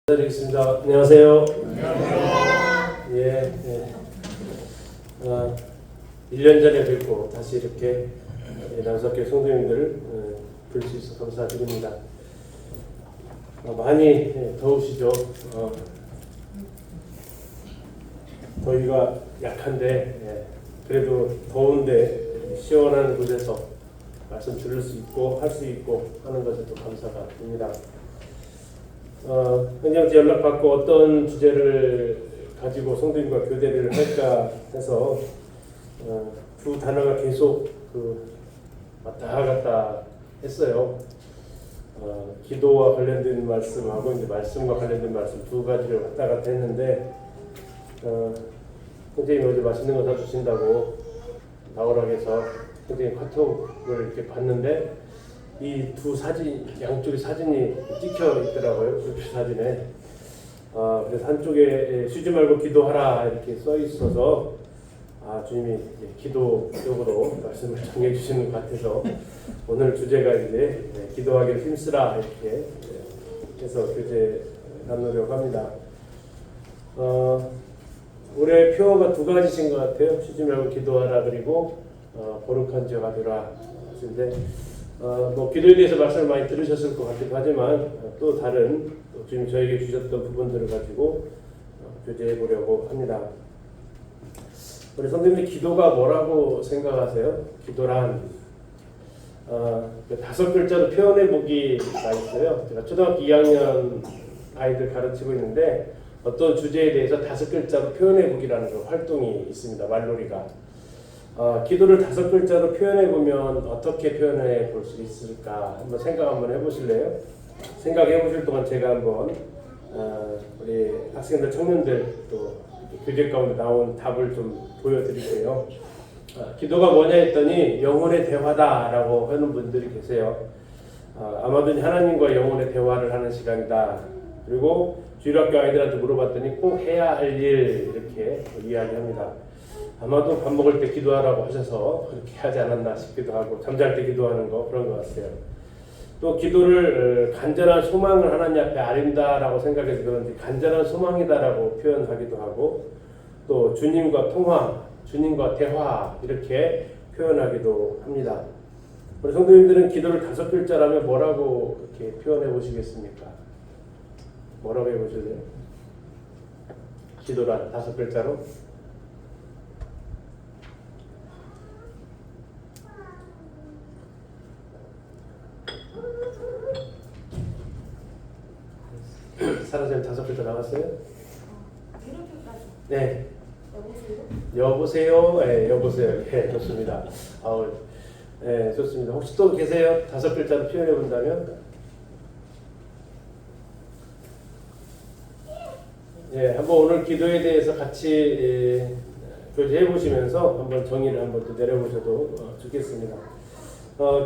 드리겠습니다. 안녕하세요. 예, 1년 전에 뵙고 다시 이렇게 남석교 성도님들 볼 수 있어서 감사드립니다. 많이 더우시죠? 더위가 약한데 그래도 더운데 시원한 곳에서 말씀 들을 수 있고 할 수 있고 하는 것에 또 감사가 됩니다. 현장에서 연락받고 어떤 주제를 가지고 성도님과 교대를 할까 해서 두 단어가 계속 왔다 갔다 했어요. 기도와 관련된 말씀하고 이제 말씀과 관련된 말씀 두 가지를 왔다 갔다 했는데 선생님이 어제 맛있는 거 사주신다고 나오라고 해서 선생님 카톡을 이렇게 봤는데 이 두 사진, 양쪽에 사진이 찍혀 있더라고요. 그 사진에. 그래서 한쪽에 쉬지 말고 기도하라 이렇게 써 있어서 주님이 기도적으로 말씀을 정해 주시는 것 같아서 오늘 주제가 이제 기도하기를 힘쓰라 이렇게 해서 교제 나누려고 합니다. 올해 표어가 두 가지신 것 같아요. 쉬지 말고 기도하라 그리고 거룩한 자가 되라. 근데 기도에 대해서 말씀을 많이 들으셨을 것 같기도 하지만 또 다른 주님 저에게 주셨던 부분들을 가지고 교제해 보려고 합니다. 우리 선생님들 기도가 뭐라고 생각하세요? 기도란 다섯 글자로 표현해 보기가 있어요. 제가 초등학교 2학년 아이들 가르치고 있는데 어떤 주제에 대해서 다섯 글자로 표현해 보기라는 그런 활동이 있습니다. 말놀이가. 기도를 다섯 글자로 표현해 보면 어떻게 표현해 볼 수 있을까 한번 생각 한번 해보실래요? 생각해 보실 동안 제가 한번 우리 학생들, 청년들 또 교재 가운데 나온 답을 좀 보여드릴게요. 기도가 뭐냐 했더니 영혼의 대화다라고 하는 분들이 계세요. 아마도 하나님과 영혼의 대화를 하는 시간이다. 그리고 주일학교 아이들한테 물어봤더니 꼭 해야 할 일 이렇게 이야기합니다. 아마도 밥 먹을 때 기도하라고 하셔서 그렇게 하지 않았나 싶기도 하고 잠잘 때 기도하는 거 그런 것 같아요. 또 기도를 간절한 소망을 하나님 앞에 아린다라고 생각해서 그런지 간절한 소망이다라고 표현하기도 하고 또 주님과 통화, 주님과 대화 이렇게 표현하기도 합니다. 우리 성도님들은 기도를 다섯 글자라면 뭐라고 이렇게 표현해 보시겠습니까? 뭐라고 해보실래요? 기도란 다섯 글자로? 사라쌤 다섯 글자 나왔어요? 네. 여보세요? 네, 여보세요. 네, 좋습니다. 네, 좋습니다. 혹시 또 계세요? 다섯 글자로 표현해 본다면? 네, 한번 오늘 기도에 대해서 같이 교제해 보시면서 한번 정의를 한번 또 내려보셔도 좋겠습니다.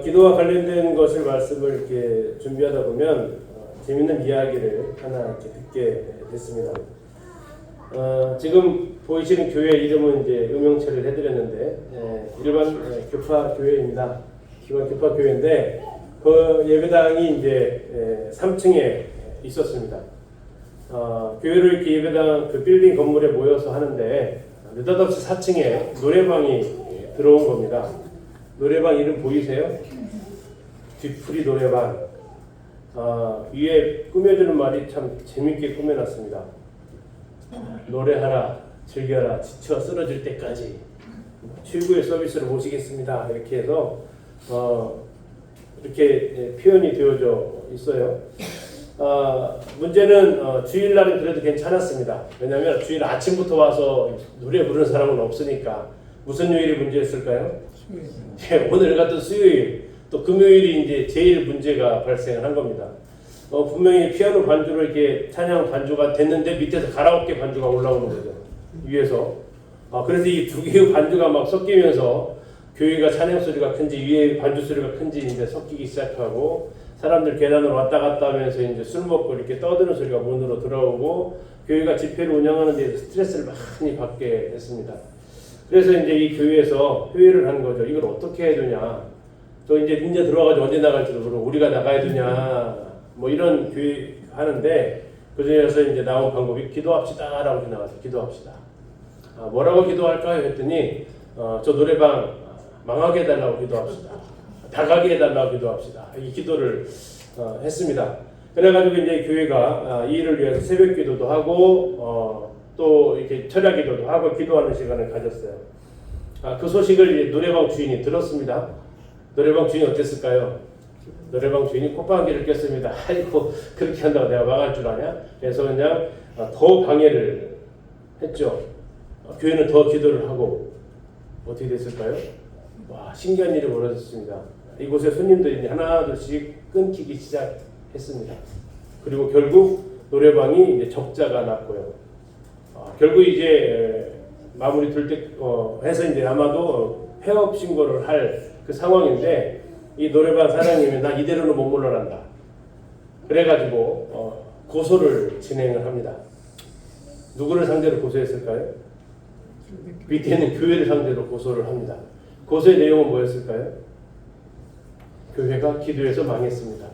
기도와 관련된 것을 말씀을 이렇게 준비하다 보면 재밌는 이야기를 하나 이렇게 듣게 됐습니다. 지금 보이시는 교회 이름은 이제 음영체를 해드렸는데 일반 교파 교회입니다. 일반 교파 교회인데 그 예배당이 이제 3층에 있었습니다. 교회를 이렇게 예배당 그 빌딩 건물에 모여서 하는데 느닷없이 4층에 노래방이 들어온 겁니다. 노래방 이름 보이세요? 뒤풀이 노래방. 위에 꾸며주는 말이 참 재밌게 꾸며놨습니다. 노래하라, 즐겨라, 지쳐 쓰러질 때까지 최고의 서비스를 모시겠습니다. 이렇게 해서 이렇게 표현이 되어져 있어요. 문제는 주일날은 그래도 괜찮았습니다. 왜냐하면 주일 아침부터 와서 노래 부르는 사람은 없으니까. 무슨 요일이 문제였을까요? 오늘 같은 수요일 또 금요일이 이제 제일 문제가 발생을 한 겁니다. 분명히 피아노 반주로 이렇게 찬양 반주가 됐는데 밑에서 가라오케 반주가 올라오는 거죠. 위에서. 그래서 이 두 개의 반주가 막 섞이면서 교회가 찬양 소리가 큰지 위에 반주 소리가 큰지 이제 섞이기 시작하고 사람들 계단으로 왔다 갔다 하면서 이제 술 먹고 이렇게 떠드는 소리가 문으로 들어오고 교회가 집회를 운영하는 데서 스트레스를 많이 받게 됐습니다. 그래서 이제 이 교회에서 회의를 한 거죠. 이걸 어떻게 해야 되냐. 또 이제 들어와가지고 언제 나갈지도 모르고 우리가 나가야 되냐. 뭐 이런 교회 하는데 그 중에서 이제 나온 방법이 기도합시다라고 나와서 기도합시다. 뭐라고 기도할까요? 했더니 저 노래방 망하게 해달라고 기도합시다. 다 가게 해달라고 기도합시다. 이 기도를 했습니다. 그래가지고 이제 교회가 이 일을 위해서 새벽 기도도 하고 또 이렇게 철야 기도도 하고 기도하는 시간을 가졌어요. 그 소식을 이제 노래방 주인이 들었습니다. 노래방 주인이 어땠을까요? 노래방 주인이 콧방귀를 꼈습니다. 아이고 그렇게 한다고 내가 망할 줄 아냐? 그래서 그냥 더 방해를 했죠. 교회는 더 기도를 하고 어떻게 됐을까요? 와, 신기한 일이 벌어졌습니다. 이곳에 손님들이 하나둘씩 끊기기 시작했습니다. 그리고 결국 노래방이 이제 적자가 났고요. 결국 이제 마무리 될 때 해서 이제 아마도 폐업 신고를 할 그 상황인데 이 노래방 사장님이 나 이대로는 못 물러난다. 그래가지고 고소를 진행을 합니다. 누구를 상대로 고소했을까요? 밑에 있는 교회를 상대로 고소를 합니다. 고소의 내용은 뭐였을까요? 교회가 기도해서 망했습니다.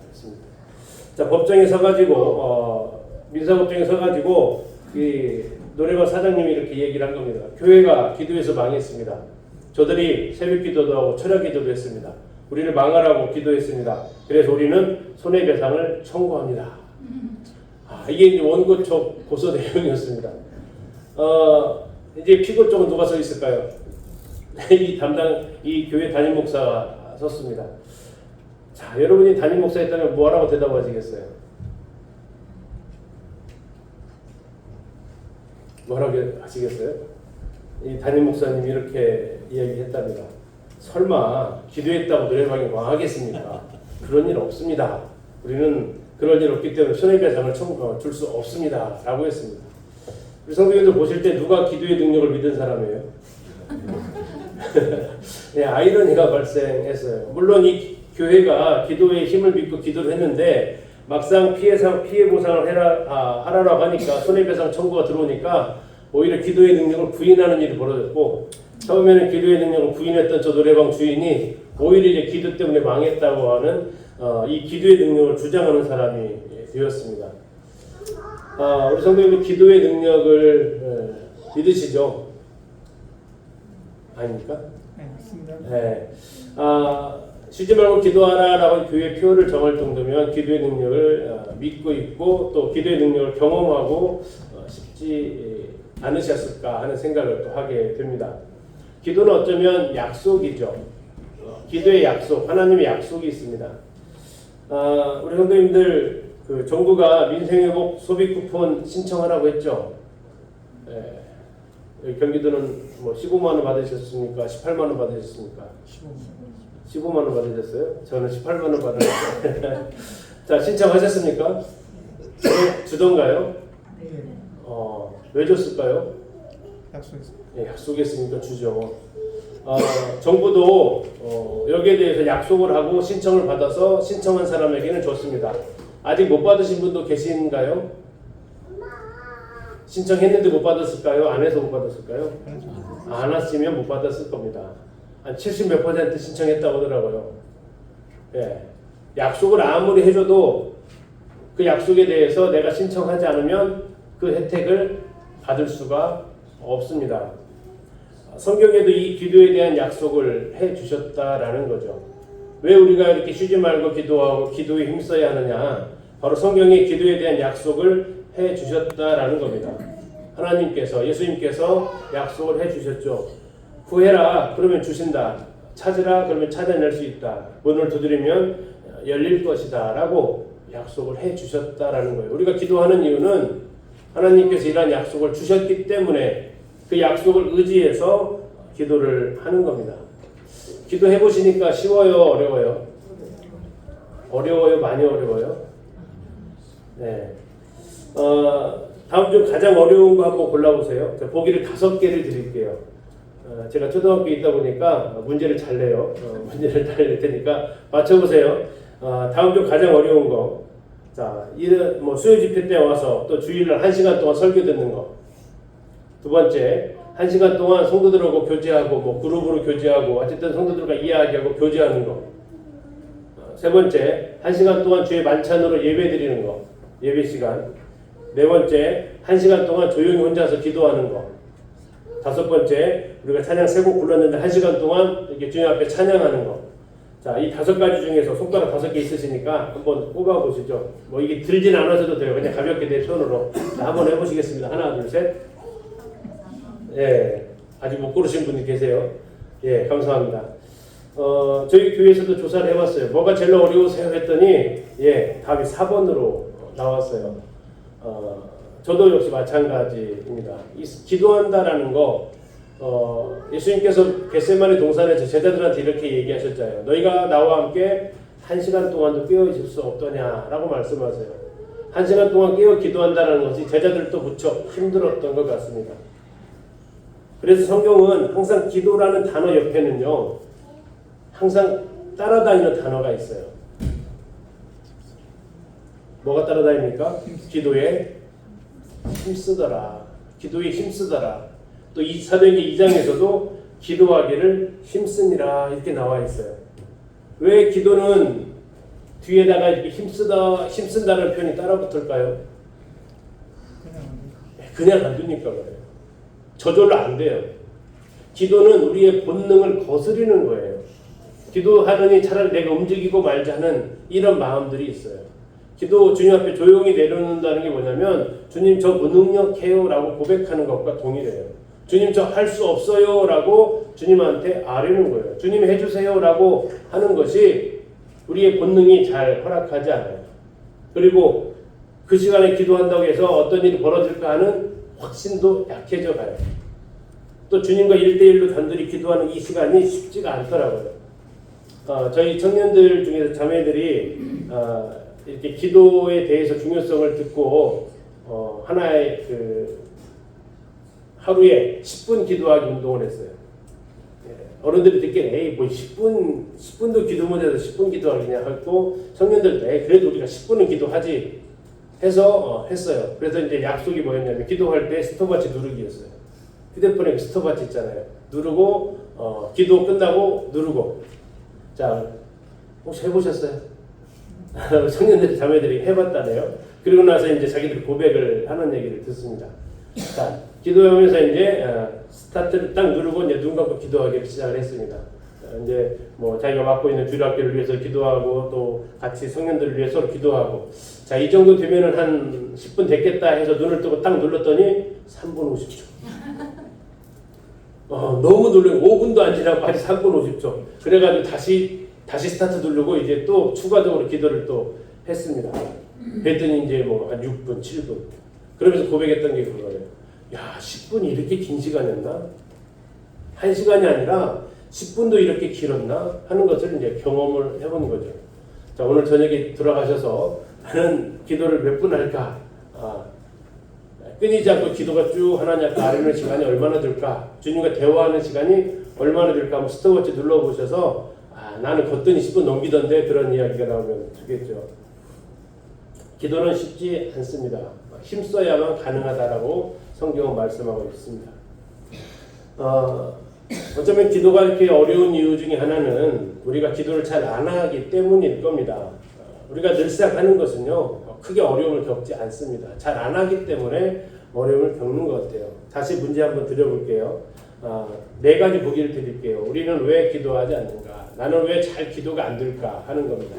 자, 법정에 서가지고 민사법정에 서가지고 이 노래방 사장님이 이렇게 얘기를 한 겁니다. 교회가 기도해서 망했습니다. 저들이 새벽 기도도 하고 철야 기도도 했습니다. 우리를 망하라고 기도했습니다. 그래서 우리는 손해배상을 청구합니다. 이게 이제 원고 쪽 고소 내용이었습니다. 이제 피고 쪽은 누가 서 있을까요? 이 교회 담임 목사가 섰습니다. 자, 여러분이 담임 목사였다면 뭐라고 대답하시겠어요? 뭐라고 하시겠어요? 이 담임 목사님이 이렇게 이야기했답니다. 설마 기도했다고 노래방이 망하겠습니까? 그런 일 없습니다. 우리는 그런 일 없기 때문에 손해배상을 줄 수 없습니다. 라고 했습니다. 우리 성도님들 보실 때 누가 기도의 능력을 믿은 사람이에요? 네, 아이러니가 발생했어요. 물론 이 교회가 기도의 힘을 믿고 기도를 했는데 막상 피해 보상을 하라고 하니까 손해배상 청구가 들어오니까 오히려 기도의 능력을 부인하는 일이 벌어졌고, 처음에는 기도의 능력을 부인했던 저 노래방 주인이 오히려 이제 기도 때문에 망했다고 하는 이 기도의 능력을 주장하는 사람이 되었습니다. 우리 성도님들 기도의 능력을 믿으시죠? 아닙니까? 네, 맞습니다. 네. 쉬지 말고 기도하라라고 교회 표를 정할 정도면 기도의 능력을 믿고 있고 또 기도의 능력을 경험하고 싶지 않으셨을까 하는 생각을 또 하게 됩니다. 기도는 어쩌면 약속이죠. 기도의 약속, 하나님의 약속이 있습니다. 우리 성도님들 그 정부가 민생회복 소비 쿠폰 신청하라고 했죠. 경기도는 뭐 15만 원 받으셨습니까? 18만 원 받으셨습니까? 15만 원 받으셨어요? 저는 18만 원 받았어요. 자, 신청하셨습니까? 주던가요? 네. 왜 줬을까요? 약속했습니다. 네, 약속했으니까 주죠. 정부도 여기에 대해서 약속을 하고 신청을 받아서 신청한 사람에게는 줬습니다. 아직 못 받으신 분도 계신가요? 신청했는데 못 받았을까요? 안 해서 못 받았을까요? 안 왔으면 못 받았을 겁니다. 한 70몇 % 신청했다고 하더라고요. 예. 약속을 아무리 해줘도 그 약속에 대해서 내가 신청하지 않으면 그 혜택을 받을 수가 없습니다. 성경에도 이 기도에 대한 약속을 해 주셨다라는 거죠. 왜 우리가 이렇게 쉬지 말고 기도하고 기도에 힘써야 하느냐? 바로 성경에 기도에 대한 약속을 해 주셨다라는 겁니다. 하나님께서, 예수님께서 약속을 해 주셨죠. 구해라, 그러면 주신다. 찾으라, 그러면 찾아낼 수 있다. 문을 두드리면 열릴 것이다. 라고 약속을 해 주셨다라는 거예요. 우리가 기도하는 이유는 하나님께서 이러한 약속을 주셨기 때문에 그 약속을 의지해서 기도를 하는 겁니다. 기도해 보시니까 쉬워요, 어려워요? 어려워요, 많이 어려워요? 네. 다음 중 가장 어려운 거 한번 골라보세요. 보기를 5개를 드릴게요. 제가 초등학교에 있다 보니까 문제를 잘 내요. 문제를 잘 낼 테니까 맞춰보세요. 다음 중 가장 어려운 거. 자, 수요 집회 때 와서 또 주일날 1시간 동안 설교 듣는 거. 두 번째, 1시간 동안 성도들하고 교제하고, 그룹으로 교제하고, 어쨌든 성도들과 이야기하고 교제하는 거. 세 번째, 1시간 동안 주의 만찬으로 예배 드리는 거. 예배 시간. 네 번째, 1시간 동안 조용히 혼자서 기도하는 거. 다섯 번째, 우리가 찬양 3곡 불렀는데 1시간 동안 이렇게 주님 앞에 찬양하는 거. 자, 이 5가지 중에서 손가락 5개 있으시니까 한번 꼽아보시죠. 뭐 이게 들진 않아서도 돼요. 그냥 가볍게 내 손으로. 자, 한번 해보시겠습니다. 하나, 둘, 셋. 예, 아직 못 고르신 분이 계세요. 예, 감사합니다. 저희 교회에서도 조사를 해봤어요. 뭐가 제일 어려우세요? 했더니, 예, 답이 4번으로 나왔어요. 저도 역시 마찬가지입니다. 이 기도한다라는 거, 예수님께서 겟세마네 동산에서 제자들한테 이렇게 얘기하셨잖아요. 너희가 나와 함께 1시간 동안도 깨어 있을 수 없더냐라고 말씀하세요. 1시간 동안 깨어 기도한다는 것이 제자들도 무척 힘들었던 것 같습니다. 그래서 성경은 항상 기도라는 단어 옆에는요, 항상 따라다니는 단어가 있어요. 뭐가 따라다닙니까? 기도에 힘쓰더라. 기도에 힘쓰더라. 또 이 사도행전 2장에서도 기도하기를 힘쓰니라 이렇게 나와 있어요. 왜 기도는 뒤에다가 이렇게 힘쓴다는 표현이 따라 붙을까요? 그냥 안 되니까 그래요. 저절로 안 돼요. 기도는 우리의 본능을 거스리는 거예요. 기도하더니 차라리 내가 움직이고 말자는 이런 마음들이 있어요. 기도 주님 앞에 조용히 내려놓는다는 게 뭐냐면 주님 저 무능력해요 라고 고백하는 것과 동일해요. 주님 저 할 수 없어요 라고 주님한테 아뢰는 거예요. 주님 해주세요 라고 하는 것이 우리의 본능이 잘 허락하지 않아요. 그리고 그 시간에 기도한다고 해서 어떤 일이 벌어질까 하는 확신도 약해져 가요. 또 주님과 1대1로 단둘이 기도하는 이 시간이 쉽지가 않더라고요. 저희 청년들 중에서 자매들이 이렇게 기도에 대해서 중요성을 듣고 하나의 하루에 10분 기도하기 운동을 했어요. 어른들이 듣기에 에이 뭐 10분도 기도 못해서 10분 기도하기냐 하고 청년들도 에이 그래도 우리가 10분은 기도하지 해서 했어요. 그래서 이제 약속이 뭐였냐면 기도할 때 스톱워치 누르기였어요. 휴대폰에 그 스톱워치 있잖아요. 누르고 기도 끝나고 누르고. 자, 혹시 해보셨어요? 청년들 자매들이 해봤다네요. 그리고 나서 이제 자기들 고백을 하는 얘기를 듣습니다. 자, 기도하면서 이제 스타트를 딱 누르고 이제 눈 감고 기도하기를 시작을 했습니다. 이제 뭐 자기가 맡고 있는 주일학교를 위해서 기도하고 또 같이 성년들을 위해서 서로 기도하고 자, 이 정도 되면은 한 10분 됐겠다 해서 눈을 뜨고 딱 눌렀더니 3분 50초. 너무 놀래고 5분도 안 지나고 아직 3분 50초. 그래가지고 다시 스타트 누르고 이제 또 추가적으로 기도를 또 했습니다. 그랬더니 이제 뭐 한 6분, 7분. 그러면서 고백했던 게 그거예요. 야, 10분이 이렇게 긴 시간이었나? 1시간이 아니라 10분도 이렇게 길었나? 하는 것을 이제 경험을 해본 거죠. 자, 오늘 저녁에 돌아가셔서 나는 기도를 몇 분 할까? 끊이지 않고 기도가 쭉 하나님 앞에 아뢰는 시간이 얼마나 들까? 주님과 대화하는 시간이 얼마나 들까? 한번 스톱워치 눌러보셔서 나는 걷더니 10분 넘기던데 그런 이야기가 나오면 되겠죠. 기도는 쉽지 않습니다. 힘써야만 가능하다라고 성경은 말씀하고 있습니다. 어쩌면 기도가 이렇게 어려운 이유 중에 하나는 우리가 기도를 잘 안 하기 때문일 겁니다. 우리가 늘상 하는 것은요, 크게 어려움을 겪지 않습니다. 잘 안 하기 때문에 어려움을 겪는 것 같아요. 다시 문제 한번 드려볼게요. 4가지 보기를 드릴게요. 우리는 왜 기도하지 않는가? 나는 왜 잘 기도가 안 될까? 하는 겁니다.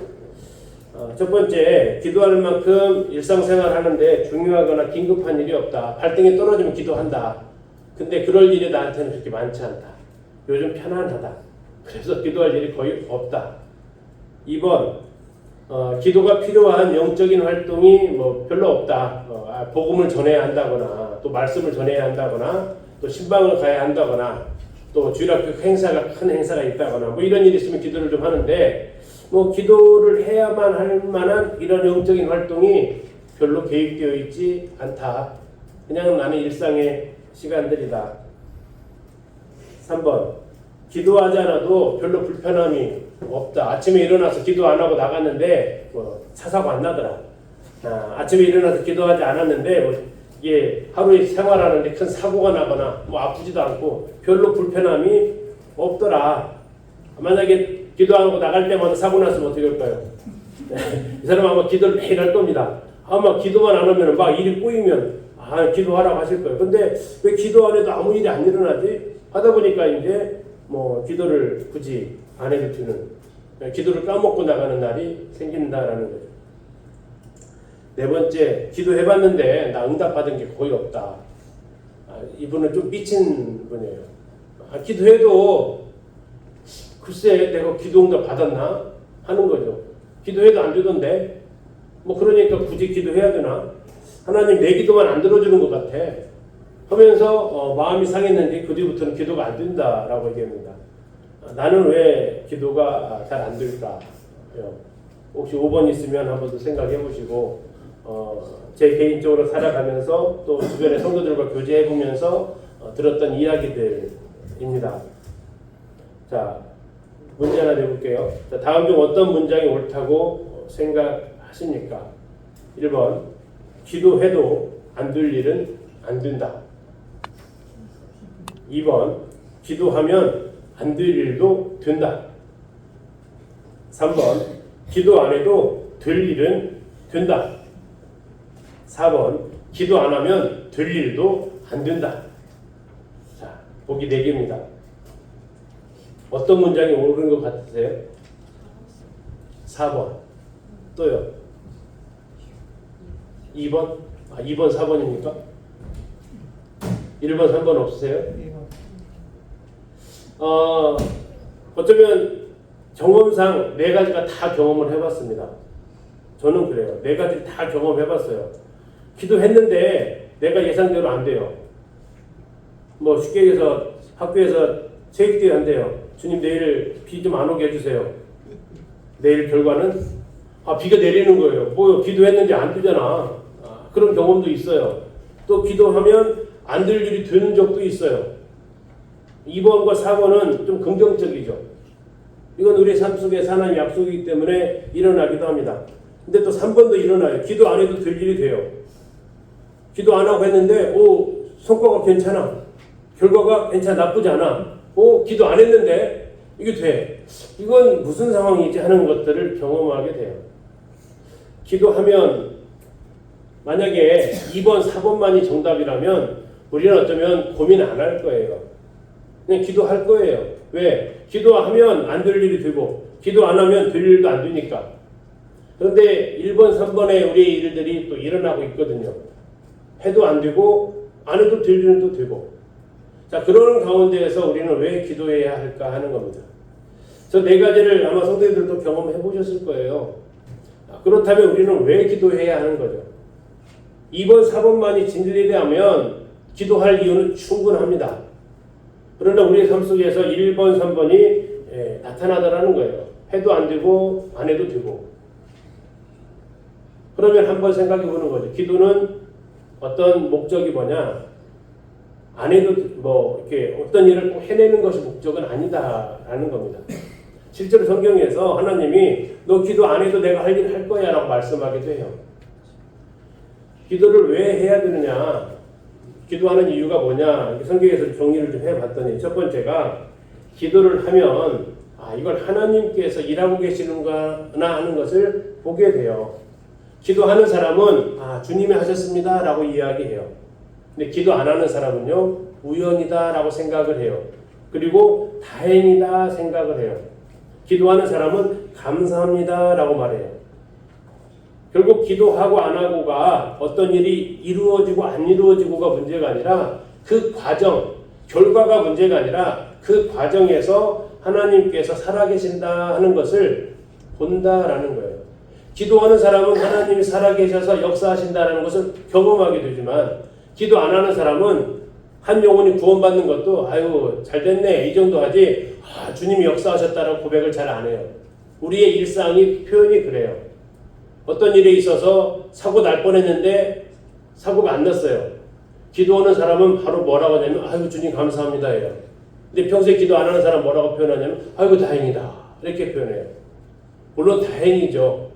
첫 번째, 기도할 만큼 일상생활 하는데 중요하거나 긴급한 일이 없다. 발등에 떨어지면 기도한다. 근데 그럴 일이 나한테는 그렇게 많지 않다. 요즘 편안하다. 그래서 기도할 일이 거의 없다. 2번, 기도가 필요한 영적인 활동이 뭐 별로 없다. 복음을 전해야 한다거나 또 말씀을 전해야 한다거나 또 신방을 가야 한다거나 또 주일학교 행사가 큰 행사가 있다거나 뭐 이런 일이 있으면 기도를 좀 하는데 뭐 기도를 해야만 할 만한 이런 영적인 활동이 별로 계획되어 있지 않다. 그냥 나는 일상의 시간들이다. 3번, 기도하지 않아도 별로 불편함이 없다. 아침에 일어나서 기도 안 하고 나갔는데 뭐 사사고 안 나더라. 아침에 일어나서 기도하지 않았는데 뭐 이게 하루에 생활하는데 큰 사고가 나거나 뭐 아프지도 않고 별로 불편함이 없더라. 만약에 기도하고 나갈 때마다 사고 났으면 어떻게 할까요? 이 사람 아마 기도를 매일 할 겁니다. 아마 기도만 안 하면 막 일이 꼬이면 기도하라고 하실 거예요. 근데 왜 기도 안 해도 아무 일이 안 일어나지? 하다 보니까 이제 뭐 기도를 굳이 안 해도 되는, 기도를 까먹고 나가는 날이 생긴다라는 거죠. 네 번째, 기도해봤는데 나 응답받은 게 거의 없다. 이분은 좀 삐친 분이에요. 기도해도 글쎄 내가 기도 응답 받았나 하는 거죠. 기도해도 안 되던데 뭐 그러니까 굳이 기도해야 되나? 하나님 내 기도만 안 들어주는 것 같아 하면서 마음이 상했는지 그 뒤부터는 기도가 안 된다라고 얘기합니다. 나는 왜 기도가 잘 안 될까? 혹시 5번 있으면 한번 더 생각해 보시고 제 개인적으로 살아가면서 또 주변의 성도들과 교제해 보면서 들었던 이야기들입니다. 자, 문제 하나 내볼게요. 자, 다음 중 어떤 문장이 옳다고 생각하십니까? 1번, 기도해도 안 될 일은 안 된다. 2번, 기도하면 안 될 일도 된다. 3번, 기도 안 해도 될 일은 된다. 4번, 기도 안 하면 될 일도 안 된다. 자, 보기 4개입니다. 어떤 문장이 옳은 것 같으세요? 4번. 또요? 2번? 2번, 4번입니까? 1번, 3번 없으세요? 2번. 어쩌면 경험상 4가지가 다 경험을 해봤습니다. 저는 그래요. 4가지 다 경험해봤어요. 기도했는데 내가 예상대로 안 돼요. 뭐 쉽게 얘기해서 학교에서 체육대회 한대요. 주님 내일 비 좀 안 오게 해주세요. 내일 결과는 비가 내리는 거예요. 뭐 기도했는데 안 되잖아. 그런 경험도 있어요. 또 기도하면 안 될 일이 되는 적도 있어요. 2번과 4번은 좀 긍정적이죠. 이건 우리 삶 속에 하나님의 약속이기 때문에 일어나기도 합니다. 근데 또 3번도 일어나요. 기도 안 해도 될 일이 돼요. 기도 안 하고 했는데 성과가 괜찮아. 결과가 괜찮아. 나쁘지 않아. 기도 안 했는데 이게 돼. 이건 무슨 상황이지 하는 것들을 경험하게 돼요. 기도하면 만약에 2번, 4번만이 정답이라면 우리는 어쩌면 고민 안 할 거예요. 그냥 기도할 거예요. 왜? 기도하면 안 될 일이 되고 기도 안 하면 될 일도 안 되니까. 그런데 1번, 3번의 우리의 일들이 또 일어나고 있거든요. 해도 안 되고 안 해도 될 일도 되고. 자, 그런 가운데에서 우리는 왜 기도해야 할까 하는 겁니다. 저 4가지를 아마 성도님들도 경험해 보셨을 거예요. 그렇다면 우리는 왜 기도해야 하는 거죠? 2번, 4번만이 진리되면 기도할 이유는 충분합니다. 그러나 우리의 삶 속에서 1번, 3번이 나타나더라는 거예요. 해도 안 되고 안 해도 되고. 그러면 한번 생각해 보는 거죠. 기도는 어떤 목적이 뭐냐? 안 해도 이렇게 어떤 일을 꼭 해내는 것이 목적은 아니다라는 겁니다. 실제로 성경에서 하나님이 너 기도 안 해도 내가 할 일 할 거야 라고 말씀하기도 해요. 기도를 왜 해야 되느냐? 기도하는 이유가 뭐냐? 성경에서 정리를 좀 해봤더니 첫 번째가 기도를 하면 이걸 하나님께서 일하고 계시는구나 하는 것을 보게 돼요. 기도하는 사람은 주님이 하셨습니다 라고 이야기해요. 근데 기도 안 하는 사람은요, 우연이다 라고 생각을 해요. 그리고 다행이다 생각을 해요. 기도하는 사람은 감사합니다 라고 말해요. 결국 기도하고 안 하고가 어떤 일이 이루어지고 안 이루어지고가 문제가 아니라 그 과정, 결과가 문제가 아니라 그 과정에서 하나님께서 살아계신다 하는 것을 본다라는 거예요. 기도하는 사람은 하나님이 살아계셔서 역사하신다는 것을 경험하게 되지만 기도 안 하는 사람은 한 영혼이 구원받는 것도 잘 됐네 이 정도 하지 주님이 역사하셨다라고 고백을 잘 안 해요. 우리의 일상이 표현이 그래요. 어떤 일에 있어서 사고 날 뻔했는데 사고가 안 났어요. 기도하는 사람은 바로 뭐라고 하냐면 주님 감사합니다 해요. 근데 평소에 기도 안 하는 사람 뭐라고 표현하냐면 다행이다 이렇게 표현해요. 물론 다행이죠.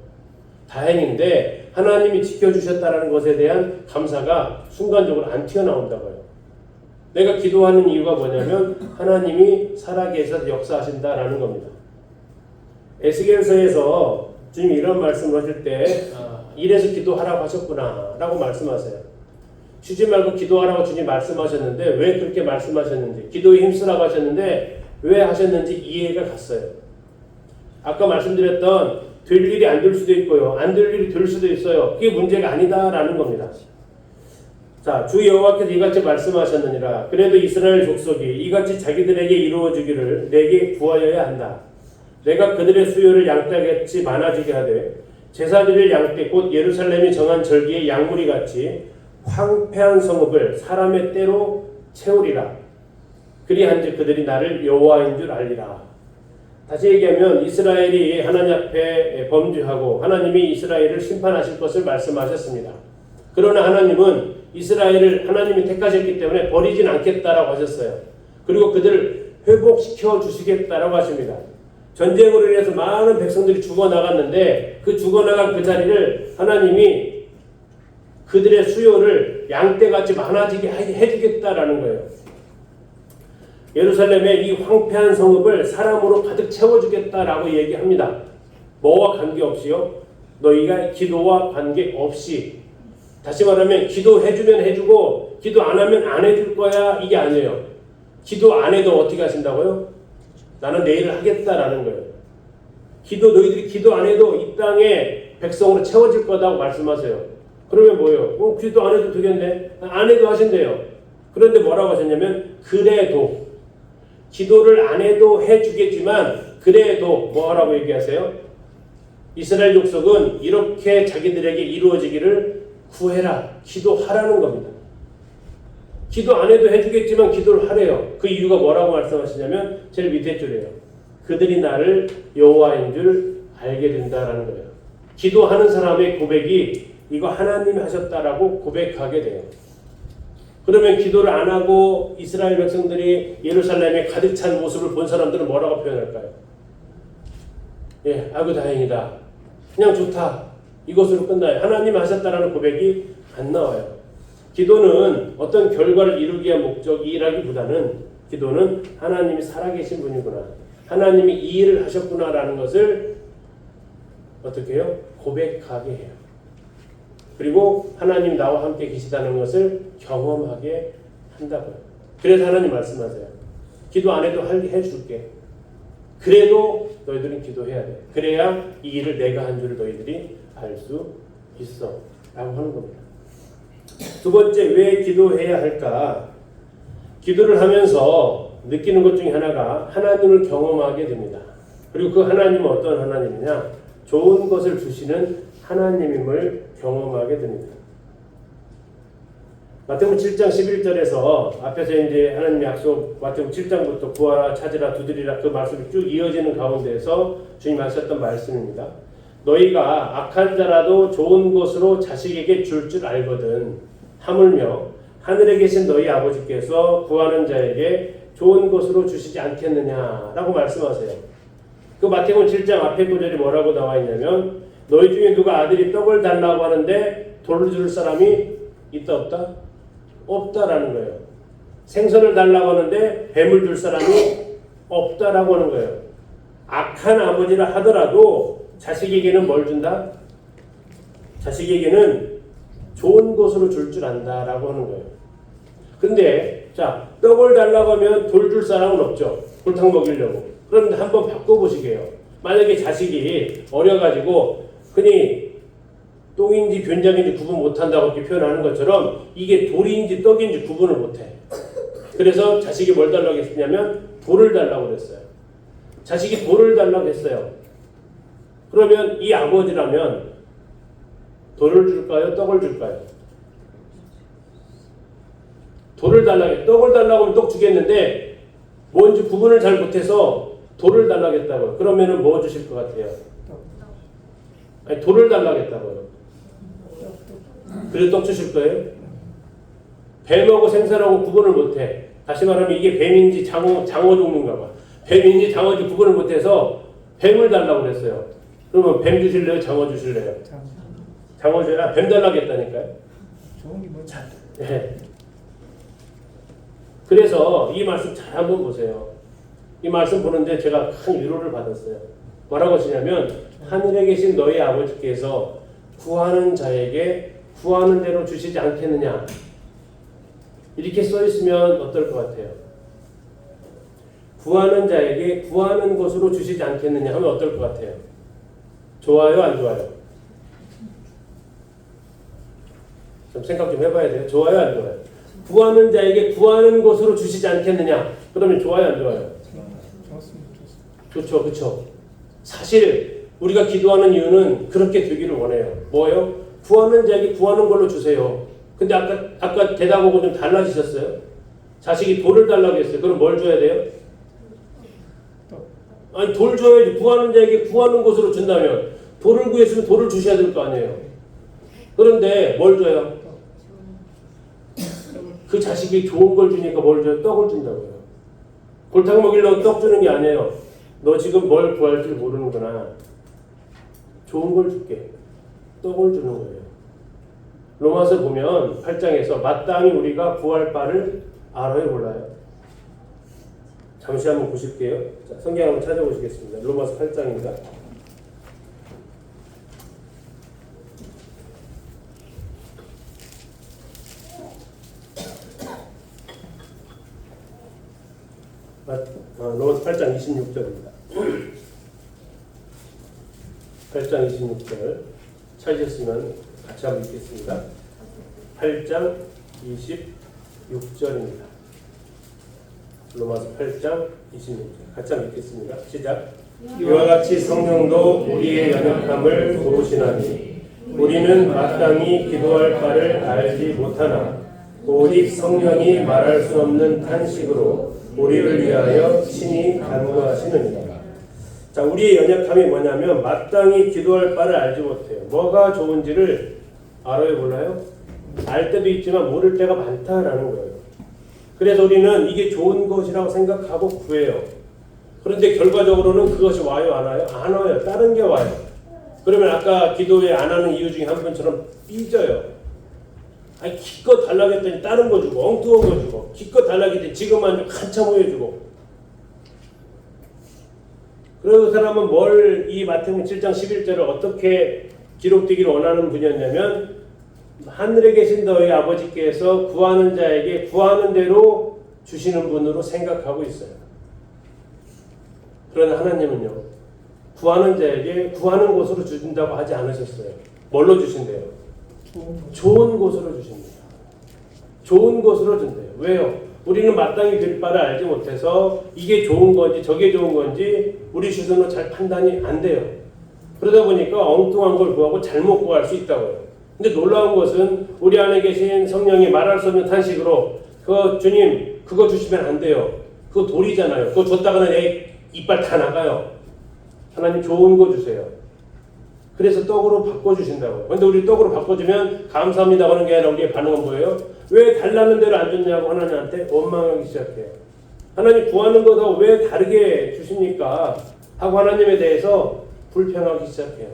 다행인데 하나님이 지켜주셨다는 것에 대한 감사가 순간적으로 안 튀어나온다고요. 내가 기도하는 이유가 뭐냐면 하나님이 살아계셔서 역사하신다라는 겁니다. 에스겔서에서 주님이 이런 말씀을 하실 때 이래서 기도하라고 하셨구나 라고 말씀하세요. 쉬지 말고 기도하라고 주님 말씀하셨는데 왜 그렇게 말씀하셨는지, 기도에 힘쓰라고 하셨는데 왜 하셨는지 이해가 갔어요. 아까 말씀드렸던 될 일이 안 될 수도 있고요, 안 될 일이 될 수도 있어요. 그게 문제가 아니다라는 겁니다. 자, 주 여호와께서 이같이 말씀하셨느니라. 그래도 이스라엘 족속이 이같이 자기들에게 이루어지기를 내게 구하여야 한다. 내가 그들의 수요를 양떼같이 많아지게 하되 제사드릴 양떼 곧 예루살렘이 정한 절기의 양무리 같이 황폐한 성읍을 사람의 때로 채우리라. 그리한즉 그들이 나를 여호와인 줄 알리라. 다시 얘기하면 이스라엘이 하나님 앞에 범죄하고 하나님이 이스라엘을 심판하실 것을 말씀하셨습니다. 그러나 하나님은 이스라엘을 하나님이 택하셨기 때문에 버리진 않겠다라고 하셨어요. 그리고 그들을 회복시켜 주시겠다라고 하십니다. 전쟁으로 인해서 많은 백성들이 죽어나갔는데 그 죽어나간 그 자리를 하나님이 그들의 수요를 양떼같이 많아지게 해주겠다라는 거예요. 예루살렘의 이 황폐한 성읍을 사람으로 가득 채워주겠다라고 얘기합니다. 뭐와 관계없이요? 너희가 기도와 관계없이. 다시 말하면 기도해주면 해주고 기도 안 하면 안 해줄 거야 이게 아니에요. 기도 안 해도 어떻게 하신다고요? 나는 내일을 하겠다라는 거예요. 너희들이 기도 안 해도 이 땅에 백성으로 채워질 거다고 말씀하세요. 그러면 뭐예요? 기도 안 해도 되겠네. 안 해도 하신대요. 그런데 뭐라고 하셨냐면 그래도 기도를 안 해도 해주겠지만 그래도 뭐라고 얘기하세요? 이스라엘 족속은 이렇게 자기들에게 이루어지기를 구해라. 기도하라는 겁니다. 기도 안 해도 해주겠지만 기도를 하래요. 그 이유가 뭐라고 말씀하시냐면 제일 밑에 줄이에요. 그들이 나를 여호와인 줄 알게 된다라는 거예요. 기도하는 사람의 고백이 이거 하나님이 하셨다라고 고백하게 돼요. 그러면 기도를 안 하고 이스라엘 백성들이 예루살렘에 가득 찬 모습을 본 사람들은 뭐라고 표현할까요? 아이고 다행이다. 그냥 좋다. 이것으로 끝나요. 하나님 하셨다라는 고백이 안 나와요. 기도는 어떤 결과를 이루기 위한 목적이라기보다는 기도는 하나님이 살아계신 분이구나. 하나님이 이 일을 하셨구나라는 것을 어떻게 해요? 고백하게 해요. 그리고 하나님이 나와 함께 계시다는 것을 경험하게 한다고요. 그래서 하나님 말씀하세요. 기도 안 해도 해줄게. 그래도 너희들은 기도해야 돼. 그래야 이 일을 내가 한 줄을 너희들이 알 수 있어. 라고 하는 겁니다. 두 번째, 왜 기도해야 할까? 기도를 하면서 느끼는 것 중에 하나가 하나님을 경험하게 됩니다. 그리고 그 하나님은 어떤 하나님이냐? 좋은 것을 주시는 하나님임을 경험하게 됩니다. 마태복음 7장 11절에서 앞에서 이제 하나님 약속 마태복음 7장부터 구하라 찾으라 두드리라 그 말씀이 쭉 이어지는 가운데에서 주님 하셨던 말씀입니다. 너희가 악한 자라도 좋은 것으로 자식에게 줄 줄 알거든 하물며 하늘에 계신 너희 아버지께서 구하는 자에게 좋은 것으로 주시지 않겠느냐라고 말씀하세요. 그 마태복음 7장 앞에 구절이 뭐라고 나와 있냐면 너희 중에 누가 아들이 떡을 달라고 하는데 돌을 줄 사람이 있다 없다? 없다라는 거예요. 생선을 달라고 하는데 뱀을 줄 사람이 없다라고 하는 거예요. 악한 아버지라 하더라도 자식에게는 뭘 준다? 자식에게는 좋은 것으로 줄 줄 안다라고 하는 거예요. 근데 자, 떡을 달라고 하면 돌 줄 사람은 없죠. 골탕 먹이려고. 그런데 한번 바꿔보시게요. 만약에 자식이 어려가지고 흔히 똥인지 변장인지 구분 못한다고 이렇게 표현하는 것처럼 이게 돌인지 떡인지 구분을 못해. 그래서 자식이 뭘 달라고 했냐면 돌을 달라고 그랬어요. 자식이 돌을 달라고 했어요. 그러면 이 아버지라면 돌을 줄까요? 떡을 줄까요? 돌을 달라고, 떡을 달라고 하면 떡 주겠는데 뭔지 구분을 잘 못해서 돌을 달라고 했다고요. 그러면은 뭐 주실 것 같아요? 아니, 돌을 달라고 했다고요. 그래서 떡 주실 거예요? 뱀하고 생선하고 구분을 못해. 다시 말하면 이게 뱀인지 장어 종류인가 봐. 뱀인지 장어인지 구분을 못해서 뱀을 달라고 그랬어요. 그러면 뱀 주실래요? 장어 주실래요? 장어 줘야 뱀 달라고 했다니까요. 좋은 게 뭐지? 네. 그래서 이 말씀 잘 한번 보세요. 이 말씀 보는데 제가 큰 위로를 받았어요. 뭐라고 하시냐면 하늘에 계신 너희 아버지께서 구하는 자에게 구하는 대로 주시지 않겠느냐. 이렇게 써 있으면 어떨 것 같아요? 구하는 자에게 구하는 것으로 주시지 않겠느냐 하면 어떨 것 같아요? 좋아요, 안 좋아요? 좀 생각 좀 해봐야 돼요. 좋아요, 안 좋아요? 구하는 자에게 구하는 것으로 주시지 않겠느냐? 그러면 좋아요, 안 좋아요? 좋았습니다. 좋죠, 그렇죠. 사실 우리가 기도하는 이유는 그렇게 되기를 원해요. 뭐예요? 구하는 자에게 구하는 걸로 주세요. 근데 아까 대답하고 좀 달라지셨어요. 자식이 돌을 달라고 했어요. 그럼 뭘 줘야 돼요? 아니 돌 줘야지. 구하는 자에게 구하는 것으로 준다면 돌을 구했으면 돌을 주셔야 될 거 아니에요. 그런데 뭘 줘요? 그 자식이 좋은 걸 주니까 뭘 줘요? 떡을 준다고요. 골탕 먹이려고 떡 주는 게 아니에요. 너 지금 뭘 구할 줄 모르는구나. 좋은 걸 줄게. 떡을 주는 거예요. 로마서 보면 8장에서 마땅히 우리가 구할 바를 알아요, 몰라요? 잠시 한번 보실게요. 자, 성경 한번 찾아보시겠습니다. 로마서 8장입니다. 로마서 8장 26절입니다. 8장 26절 찾으셨으면 같이 한번 읽겠습니다. 8장 26절입니다. 로마서 8장 26절 같이 한번 읽겠습니다. 시작. 이와 같이 성령도 우리의 연약함을 도우시나니 우리는 마땅히 기도할 바를 알지 못하나 오직 성령이 말할 수 없는 탄식으로 우리를 위하여 친히 간구하시느니라. 자, 우리의 연약함이 뭐냐면 마땅히 기도할 바를 알지 못해요. 뭐가 좋은지를 알아요, 몰라요? 알 때도 있지만 모를 때가 많다라는 거예요. 그래서 우리는 이게 좋은 것이라고 생각하고 구해요. 그런데 결과적으로는 그것이 와요, 안 와요? 안 와요. 다른 게 와요. 그러면 아까 기도회 안 하는 이유 중에 한 분처럼 삐져요. 아니 기껏 달라고 했더니 다른 거 주고 엉뚱한 거 주고 기껏 달라고 했더니 지금만 좀 한참 후에 주고. 그래서 그 사람은 이 마태복음 7장 11절을 어떻게 기록되기를 원하는 분이었냐면 하늘에 계신 너희 아버지께서 구하는 자에게 구하는 대로 주시는 분으로 생각하고 있어요. 그러나 하나님은요, 구하는 자에게 구하는 것으로 주신다고 하지 않으셨어요. 뭘로 주신대요? 좋은 것으로 주십니다. 좋은 것으로 준대요. 왜요? 우리는 마땅히 될 바를 알지 못해서 이게 좋은 건지 저게 좋은 건지 우리 수준으로 잘 판단이 안 돼요. 그러다 보니까 엉뚱한 걸 구하고 잘못 구할 수 있다고요. 근데 놀라운 것은 우리 안에 계신 성령이 말할 수 없는 탄식으로 주님 그거 주시면 안 돼요. 그거 돌이잖아요. 그거 줬다가는 이빨 다 나가요. 하나님 좋은 거 주세요. 그래서 떡으로 바꿔주신다고요. 근데 우리 떡으로 바꿔주면 감사합니다 하는 게 아니라 우리의 반응은 뭐예요? 왜 달라는 대로 안 줬냐고 하나님한테 원망하기 시작해요. 하나님 구하는 거도 왜 다르게 주십니까? 하고 하나님에 대해서 불평하기 시작해요.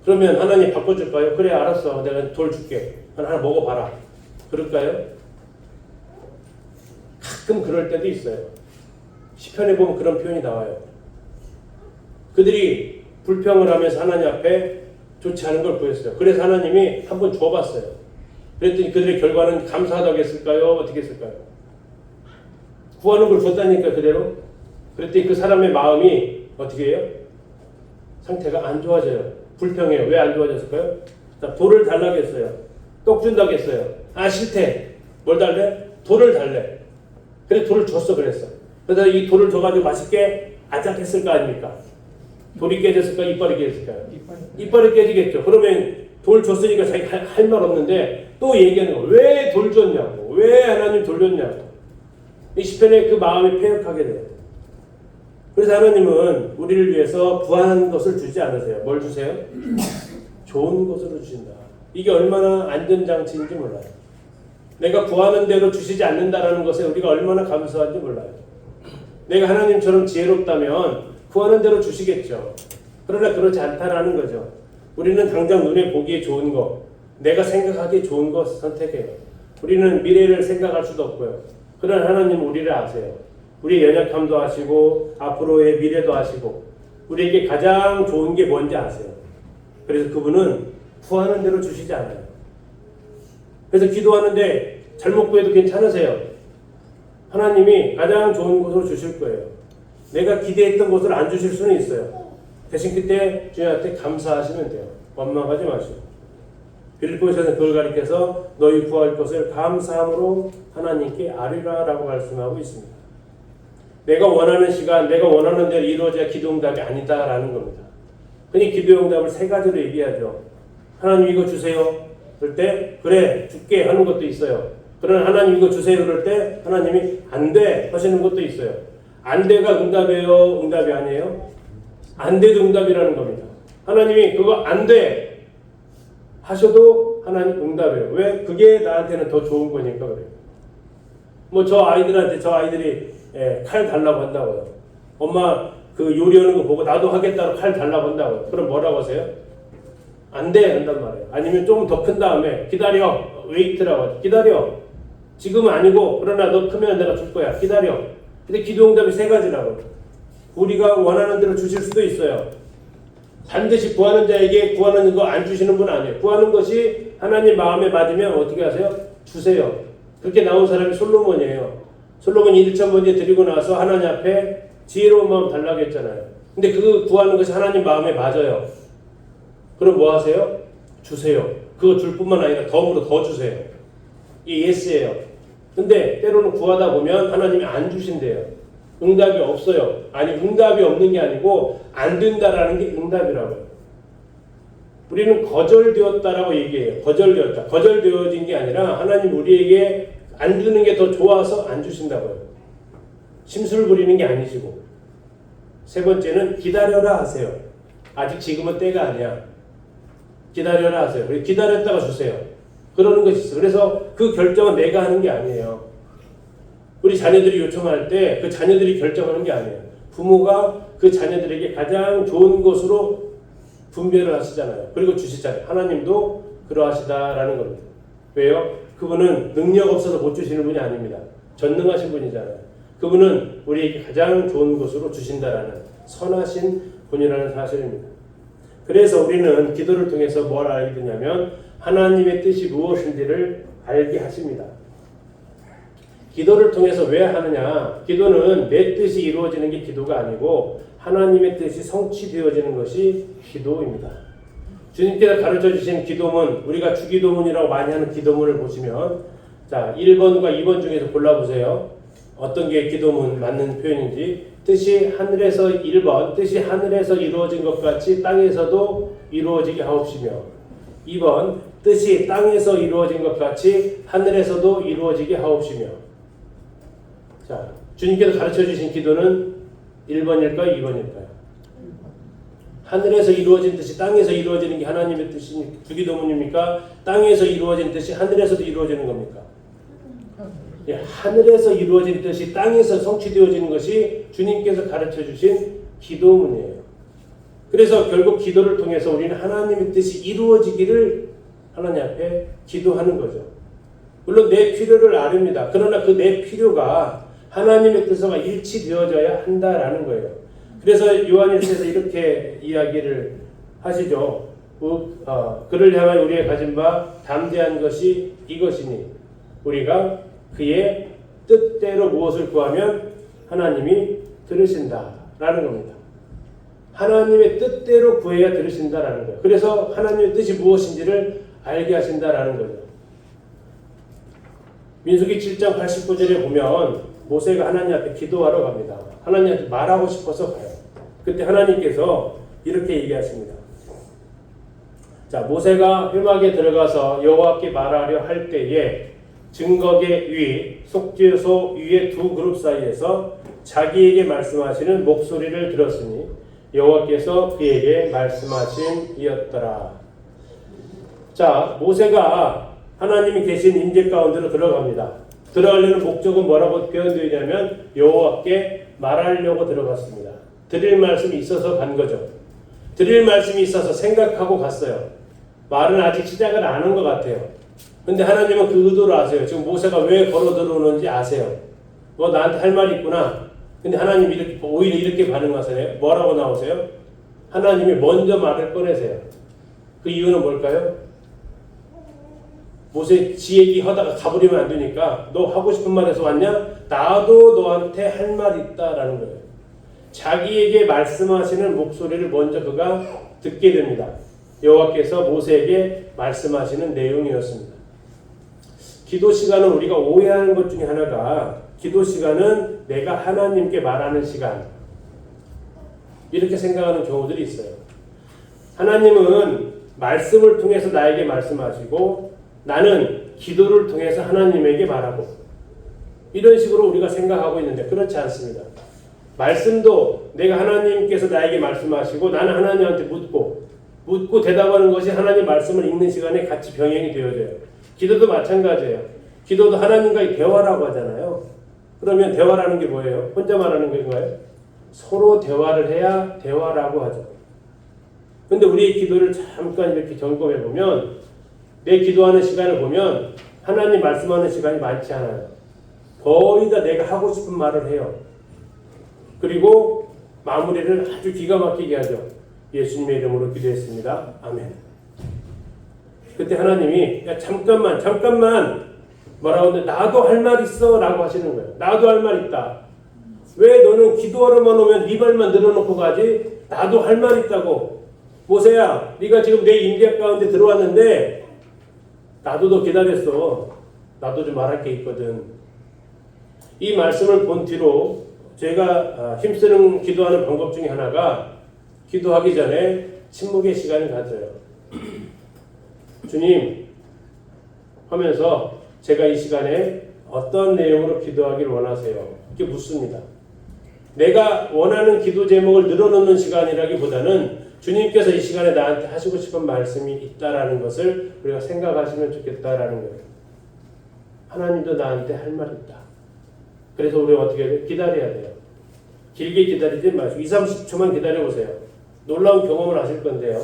그러면 하나님 바꿔줄까요? 그래 알았어. 내가 돌 줄게. 하나 먹어봐라. 그럴까요? 가끔 그럴 때도 있어요. 시편에 보면 그런 표현이 나와요. 그들이 불평을 하면서 하나님 앞에 좋지 않은 걸 구했어요. 그래서 하나님이 한번 줘봤어요. 그랬더니 그들의 결과는 감사하다고 했을까요? 어떻게 했을까요? 구하는 걸 줬다니까 그대로. 그랬더니 그 사람의 마음이 어떻게 해요? 상태가 안 좋아져요. 불평해요. 왜 안 좋아졌을까요? 돌을 달라고 했어요. 떡 준다고 했어요. 아 싫대. 뭘 달래? 돌을 달래. 그래서 돌을 줬어 그랬어. 그래서 이 돌을 줘가지고 맛있게 아작했을 거 아닙니까? 돌이 깨졌을까? 이빨이 깨졌을까요? 이빨이 깨지겠죠. 그러면 돌 줬으니까 자기 할 말 없는데 또 얘기하는 거예요. 왜 돌 줬냐고. 왜 하나님 돌 줬냐고. 이 시편에 그 마음이 패역하게 돼요. 그래서 하나님은 우리를 위해서 부한 것을 주지 않으세요. 뭘 주세요? 좋은 것으로 주신다. 이게 얼마나 안전장치인지 몰라요. 내가 구하는 대로 주시지 않는다라는 것에 우리가 얼마나 감사한지 몰라요. 내가 하나님처럼 지혜롭다면 구하는 대로 주시겠죠. 그러나 그렇지 않다라는 거죠. 우리는 당장 눈에 보기에 좋은 거, 내가 생각하기에 좋은 것 선택해요. 우리는 미래를 생각할 수도 없고요. 그러나 하나님은 우리를 아세요. 우리의 연약함도 아시고 앞으로의 미래도 아시고 우리에게 가장 좋은 게 뭔지 아세요. 그래서 그분은 구하는 대로 주시지 않아요. 그래서 기도하는데 잘못 구해도 괜찮으세요. 하나님이 가장 좋은 곳으로 주실 거예요. 내가 기대했던 곳을 안 주실 수는 있어요. 대신 그때 주님한테 감사하시면 돼요. 원망하지 마시고. 빌립보서는 그걸 가리켜서 너희 구할 것을 감사함으로 하나님께 아뢰라라고 말씀하고 있습니다. 내가 원하는 시간, 내가 원하는 대로 이루어져야 기도응답이 아니다라는 겁니다. 흔히 기도응답을 세 가지로 얘기하죠. 하나님 이거 주세요. 그럴 때 그래 줄게 하는 것도 있어요. 그러나 하나님 이거 주세요 그럴 때 하나님이 안 돼 하시는 것도 있어요. 안 돼가 응답이에요? 응답이 아니에요? 안 돼도 응답이라는 겁니다. 하나님이 그거 안 돼 하셔도 하나님 응답이에요. 왜? 그게 나한테는 더 좋은 거니까 그래요. 뭐 저 아이들이 칼 달라고 한다고요. 엄마 그 요리하는 거 보고 나도 하겠다고 칼 달라고 한다고요. 그럼 뭐라고 하세요? 안 돼 한단 말이에요. 아니면 조금 더 큰 다음에 기다려. 웨이트라고 하죠. 기다려. 지금은 아니고 그러나 너 크면 내가 줄 거야. 기다려. 근데 기도응답이 세 가지라고. 우리가 원하는 대로 주실 수도 있어요. 반드시 구하는 자에게 구하는 거 안 주시는 분 아니에요. 구하는 것이 하나님 마음에 맞으면 어떻게 하세요? 주세요. 그렇게 나온 사람이 솔로몬이에요. 솔로몬이 1,000번째 드리고 나서 하나님 앞에 지혜로운 마음 달라고 했잖아요. 근데 그 구하는 것이 하나님 마음에 맞아요. 그럼 뭐 하세요? 주세요. 그거 줄 뿐만 아니라 덤으로 더 주세요. 이게 예스예요. 근데 때로는 구하다 보면 하나님이 안 주신대요. 응답이 없어요. 아니 응답이 없는 게 아니고 안 된다라는 게 응답이라고요. 우리는 거절되었다라고 얘기해요. 거절되었다. 거절되어진 게 아니라 하나님 우리에게 안 주는 게 더 좋아서 안 주신다고요. 심술 부리는 게 아니시고. 세 번째는 기다려라 하세요. 아직 지금은 때가 아니야. 기다려라 하세요. 기다렸다가 주세요. 그러는 것이 있어요. 그래서 그 결정은 내가 하는 게 아니에요. 우리 자녀들이 요청할 때 그 자녀들이 결정하는 게 아니에요. 부모가 그 자녀들에게 가장 좋은 것으로 분별을 하시잖아요. 그리고 주시잖아요. 하나님도 그러하시다라는 겁니다. 왜요? 그분은 능력 없어서 못 주시는 분이 아닙니다. 전능하신 분이잖아요. 그분은 우리에게 가장 좋은 것으로 주신다라는 선하신 분이라는 사실입니다. 그래서 우리는 기도를 통해서 뭘 알게 되냐면 하나님의 뜻이 무엇인지를 알게 하십니다. 기도를 통해서 왜 하느냐? 기도는 내 뜻이 이루어지는 게 기도가 아니고 하나님의 뜻이 성취되어지는 것이 기도입니다. 주님께서 가르쳐 주신 기도문, 우리가 주기도문이라고 많이 하는 기도문을 보시면 자 1번과 2번 중에서 골라보세요. 어떤 게 기도문 맞는 표현인지. 뜻이 하늘에서 1번, 뜻이 하늘에서 이루어진 것 같이 땅에서도 이루어지게 하옵시며 2번, 뜻이 땅에서 이루어진 것 같이 하늘에서도 이루어지게 하옵시며. 자, 주님께서 가르쳐 주신 기도는 1번일까요? 2번일까요? 하늘에서 이루어진 뜻이 땅에서 이루어지는 게 하나님의 뜻이 주기도문입니까? 땅에서 이루어진 뜻이 하늘에서도 이루어지는 겁니까? 예, 하늘에서 이루어진 뜻이 땅에서 성취되어지는 것이 주님께서 가르쳐 주신 기도문이에요. 그래서 결국 기도를 통해서 우리는 하나님의 뜻이 이루어지기를 하나님 앞에 기도하는 거죠. 물론 내 필요를 아릅니다. 그러나 그 내 필요가 하나님의 뜻과 일치되어져야 한다라는 거예요. 그래서 요한일서에서 이렇게 이야기를 하시죠. 그를 향한 우리의 가진 바 담대한 것이 이것이니 우리가 그의 뜻대로 무엇을 구하면 하나님이 들으신다라는 겁니다. 하나님의 뜻대로 구해야 들으신다라는 거예요. 그래서 하나님의 뜻이 무엇인지를 알게 하신다라는 거죠. 민수기 7장 89절에 보면 모세가 하나님 앞에 기도하러 갑니다. 하나님한테 말하고 싶어서 가요. 그때 하나님께서 이렇게 얘기하십니다. 자, 모세가 회막에 들어가서 여호와께 말하려 할 때에 증거계 위, 속죄소 위의 두 그룹 사이에서 자기에게 말씀하시는 목소리를 들었으니 여호와께서 그에게 말씀하심이었더라. 자, 모세가 하나님이 계신 임재 가운데로 들어갑니다. 들어가려는 목적은 뭐라고 표현되어 있냐면 여호와께 말하려고 들어갔습니다. 드릴 말씀이 있어서 간 거죠. 드릴 말씀이 있어서 생각하고 갔어요. 말은 아직 시작을 안 한 것 같아요. 근데 하나님은 그 의도를 아세요. 지금 모세가 왜 걸어 들어오는지 아세요. 뭐 나한테 할 말이 있구나. 근데 하나님 이렇게 오히려 이렇게 반응하세요. 뭐라고 나오세요? 하나님이 먼저 말을 꺼내세요. 그 이유는 뭘까요? 모세 지 얘기 하다가 가버리면 안 되니까 너 하고 싶은 말에서 왔냐? 나도 너한테 할 말 있다라는 거예요. 자기에게 말씀하시는 목소리를 먼저 그가 듣게 됩니다. 여호와께서 모세에게 말씀하시는 내용이었습니다. 기도 시간은 우리가 오해하는 것 중에 하나가 기도 시간은 내가 하나님께 말하는 시간 이렇게 생각하는 경우들이 있어요. 하나님은 말씀을 통해서 나에게 말씀하시고 나는 기도를 통해서 하나님에게 말하고 이런 식으로 우리가 생각하고 있는데 그렇지 않습니다. 말씀도 내가 하나님께서 나에게 말씀하시고 나는 하나님한테 묻고 대답하는 것이 하나님 말씀을 읽는 시간에 같이 병행이 되어져요. 기도도 마찬가지예요. 기도도 하나님과의 대화라고 하잖아요. 그러면 대화라는 게 뭐예요? 혼자 말하는 건가요? 서로 대화를 해야 대화라고 하죠. 근데 우리의 기도를 잠깐 이렇게 점검해 보면 내 기도하는 시간을 보면 하나님 말씀하는 시간이 많지 않아요. 거의 다 내가 하고 싶은 말을 해요. 그리고 마무리를 아주 기가 막히게 하죠. 예수님의 이름으로 기도했습니다. 아멘. 그때 하나님이 야 잠깐만 뭐라고 하는데 나도 할 말 있어 라고 하시는 거예요. 나도 할 말 있다. 왜 너는 기도하러만 오면 네 말만 늘어놓고 가지? 나도 할 말 있다고. 모세야 네가 지금 내 임재 가운데 들어왔는데 나도 너 기다렸어. 나도 좀 말할 게 있거든. 이 말씀을 본 뒤로 제가 힘쓰는 기도하는 방법 중에 하나가 기도하기 전에 침묵의 시간을 가져요. 주님 하면서 제가 이 시간에 어떤 내용으로 기도하기를 원하세요? 이렇게 묻습니다. 내가 원하는 기도 제목을 늘어놓는 시간이라기보다는 주님께서 이 시간에 나한테 하시고 싶은 말씀이 있다라는 것을 우리가 생각하시면 좋겠다라는 거예요. 하나님도 나한테 할 말 있다. 그래서 우리가 어떻게 해야 돼요? 기다려야 돼요. 길게 기다리지 마시고 2, 30초만 기다려보세요. 놀라운 경험을 하실 건데요.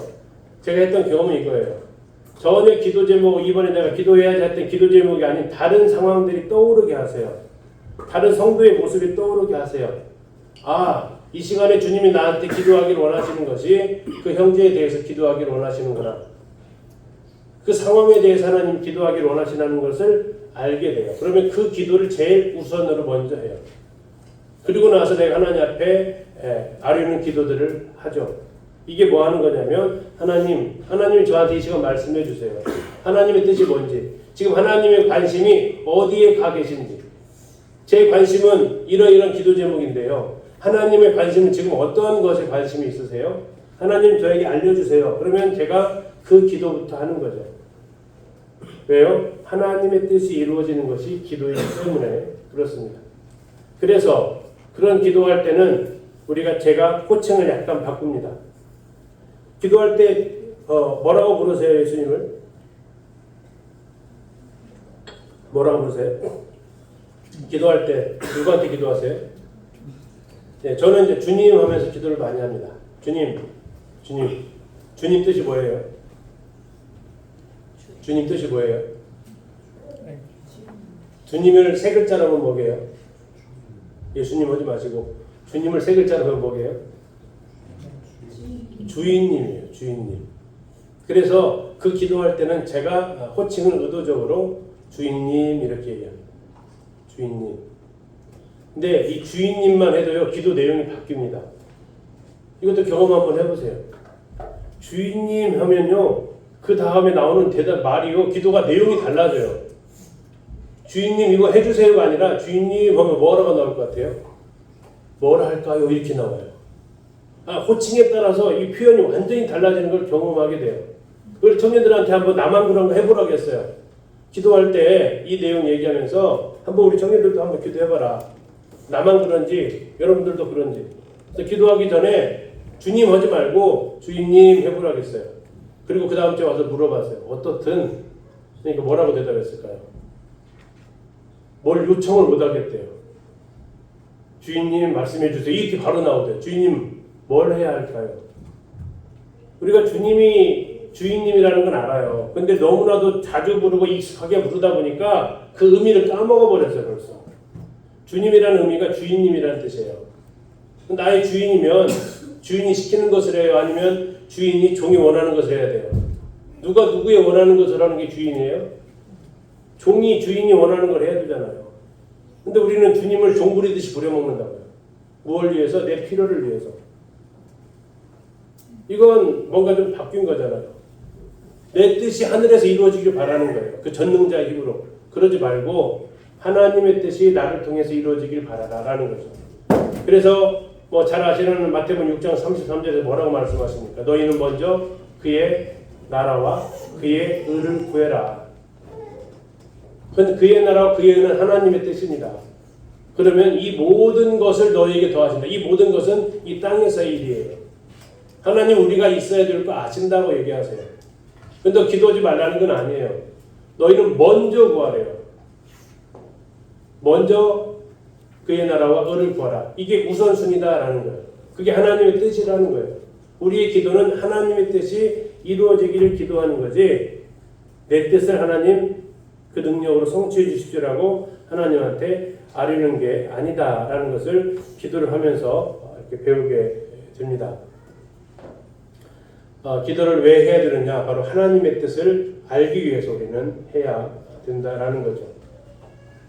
제가 했던 경험은 이거예요. 전에 기도 제목, 이번에 내가 기도해야지 했던 기도 제목이 아닌 다른 상황들이 떠오르게 하세요. 다른 성도의 모습이 떠오르게 하세요. 아, 이 시간에 주님이 나한테 기도하기를 원하시는 것이 그 형제에 대해서 기도하기를 원하시는구나. 그 상황에 대해서 하나님 기도하기를 원하시는 것을 알게 돼요. 그러면 그 기도를 제일 우선으로 먼저 해요. 그리고 나서 내가 하나님 앞에 아뢰는 기도들을 하죠. 이게 뭐 하는 거냐면 하나님이 저한테 이 시간 말씀해 주세요. 하나님의 뜻이 뭔지, 지금 하나님의 관심이 어디에 가 계신지. 제 관심은 이러이러한 기도 제목인데요. 하나님의 관심은 지금 어떤 것에 관심이 있으세요? 하나님 저에게 알려주세요. 그러면 제가 그 기도부터 하는 거죠. 왜요? 하나님의 뜻이 이루어지는 것이 기도이기 때문에 그렇습니다. 그래서 그런 기도할 때는 제가 호칭을 약간 바꿉니다. 기도할 때 뭐라고 부르세요? 예수님을? 뭐라고 부르세요? 기도할 때 누구한테 기도하세요? 네, 저는 이제 주님 하면서 기도를 많이 합니다. 주님 뜻이 뭐예요? 주님 뜻이 뭐예요? 주님을 세 글자로 하면 뭐게요? 예수님 하지 마시고 주님을 세 글자로 하면 뭐게요? 주인님이에요. 주인님. 그래서 그 기도할 때는 제가 호칭을 의도적으로 주인님 이렇게 얘기합니다. 주인님. 근데 이 주인님만 해도요 기도 내용이 바뀝니다. 이것도 경험 한번 해보세요. 주인님 하면요 그 다음에 나오는 대답 말이요 기도가 내용이 달라져요. 주인님 이거 해주세요가 아니라 주인님 하면 뭐라고 나올 것 같아요? 뭘 할까요? 이렇게 나와요. 호칭에 따라서 이 표현이 완전히 달라지는 걸 경험하게 돼요. 우리 청년들한테 한번 나만 그런 거 해보라고 했어요. 기도할 때 이 내용 얘기하면서 한번 우리 청년들도 한번 기도해봐라. 나만 그런지 여러분들도 그런지. 그래서 기도하기 전에 주님 하지 말고 주인님 해보라고 했어요. 그리고 그 다음 주에 와서 물어봤어요. 어떻든 그러니까 뭐라고 대답했을까요? 뭘 요청을 못 하겠대요. 주인님 말씀해 주세요. 이렇게 바로 나오대요. 주인님 뭘 해야 할까요? 우리가 주님이 주인님이라는 건 알아요. 근데 너무나도 자주 부르고 익숙하게 부르다 보니까 그 의미를 까먹어 버렸어요. 벌써. 주님이라는 의미가 주인님이라는 뜻이에요. 나의 주인이면 주인이 시키는 것을 해요? 아니면 주인이 종이 원하는 것을 해야 돼요? 누가 누구의 원하는 것을 하는 게 주인이에요? 종이 주인이 원하는 걸 해야 되잖아요. 근데 우리는 주님을 종 부리듯이 부려먹는다고요. 무엇을 위해서? 내 필요를 위해서. 이건 뭔가 좀 바뀐 거잖아요. 내 뜻이 하늘에서 이루어지길 바라는 거예요. 그 전능자의 힘으로. 그러지 말고 하나님의 뜻이 나를 통해서 이루어지길 바라라는 거죠. 그래서 뭐 잘 아시는 마태복음 6장 33절에서 뭐라고 말씀하십니까? 너희는 먼저 그의 나라와 그의 의를 구해라. 그의 나라와 그의 의는 하나님의 뜻입니다. 그러면 이 모든 것을 너희에게 더하신다. 이 모든 것은 이 땅에서의 일이에요. 하나님 우리가 있어야 될 거 아신다고 얘기하세요. 근데 기도하지 말라는 건 아니에요. 너희는 먼저 구하래요. 먼저 그의 나라와 의를 구하라. 이게 우선순위다라는 거예요. 그게 하나님의 뜻이라는 거예요. 우리의 기도는 하나님의 뜻이 이루어지기를 기도하는 거지 내 뜻을 하나님 그 능력으로 성취해 주십시오라고 하나님한테 아뢰는 게 아니다라는 것을 기도를 하면서 이렇게 배우게 됩니다. 기도를 왜 해야 되느냐? 바로 하나님의 뜻을 알기 위해서 우리는 해야 된다라는 거죠.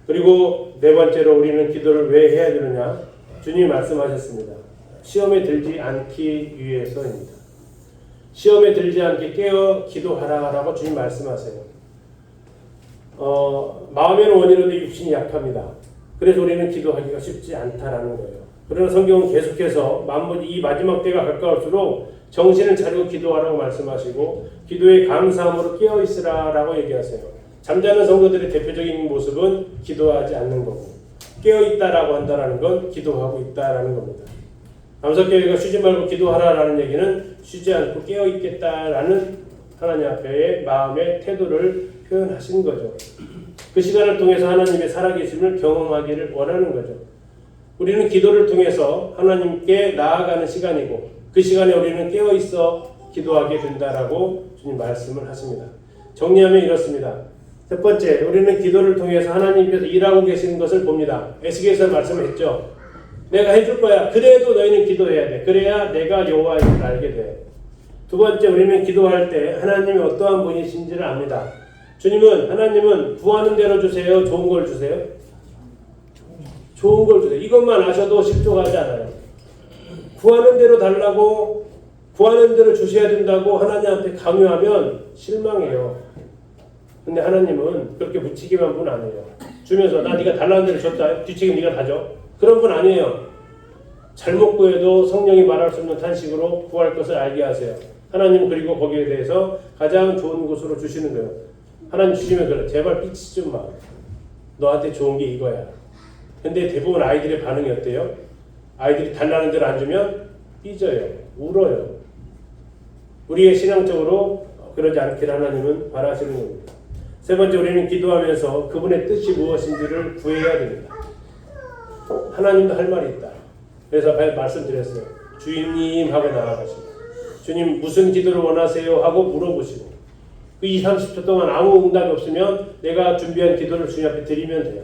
그리고 네 번째로 우리는 기도를 왜 해야 되느냐? 주님이 말씀하셨습니다. 시험에 들지 않기 위해서입니다. 시험에 들지 않게 깨어 기도하라라고 주님 말씀하세요. 마음에는 원이로도 육신이 약합니다. 그래서 우리는 기도하기가 쉽지 않다라는 거예요. 그러나 성경은 계속해서 이 마지막 때가 가까울수록 정신을 차리고 기도하라고 말씀하시고 기도에 감사함으로 깨어 있으라라고 얘기하세요. 잠자는 성도들의 대표적인 모습은 기도하지 않는 거고 깨어 있다라고 한다라는 건 기도하고 있다라는 겁니다. 감사교회가 쉬지 말고 기도하라라는 얘기는 쉬지 않고 깨어 있겠다라는 하나님 앞에의 마음의 태도를 표현하신 거죠. 그 시간을 통해서 하나님의 살아계심을 경험하기를 원하는 거죠. 우리는 기도를 통해서 하나님께 나아가는 시간이고 그 시간에 우리는 깨어있어 기도하게 된다라고 주님 말씀을 하십니다. 정리하면 이렇습니다. 첫 번째, 우리는 기도를 통해서 하나님께서 일하고 계시는 것을 봅니다. 에스겔서 말씀을 했죠. 내가 해줄 거야. 그래도 너희는 기도해야 돼. 그래야 내가 여호와인 줄 알게 돼. 두 번째, 우리는 기도할 때 하나님이 어떠한 분이신지를 압니다. 하나님은 구하는 대로 주세요? 좋은 걸 주세요? 좋은 걸 주세요. 이것만 아셔도 십조가지 않아요. 구하는 대로 달라고 구하는 대로 주셔야 된다고 하나님한테 강요하면 실망해요. 근데 하나님은 그렇게 무책임한 분 아니에요. 주면서 나 네가 달라는 대로 줬다. 뒤책임 네가 다 줘. 그런 분 아니에요. 잘못 구해도 성령이 말할 수 없는 탄식으로 구할 것을 알게 하세요. 하나님은 그리고 거기에 대해서 가장 좋은 곳으로 주시는 거예요. 하나님 주시면 그래. 제발 삐치지 좀 마. 너한테 좋은 게 이거야. 근데 대부분 아이들의 반응이 어때요? 아이들이 달라는 대로 안 주면 삐져요. 울어요. 우리의 신앙적으로 그러지 않기를 하나님은 바라시는 겁니다. 세 번째, 우리는 기도하면서 그분의 뜻이 무엇인지를 구해야 됩니다. 하나님도 할 말이 있다. 그래서 말씀드렸어요. 주님 하고 나아가시고 주님 무슨 기도를 원하세요? 하고 물어보시고 그 20, 30초 동안 아무 응답이 없으면 내가 준비한 기도를 주님 앞에 드리면 돼요.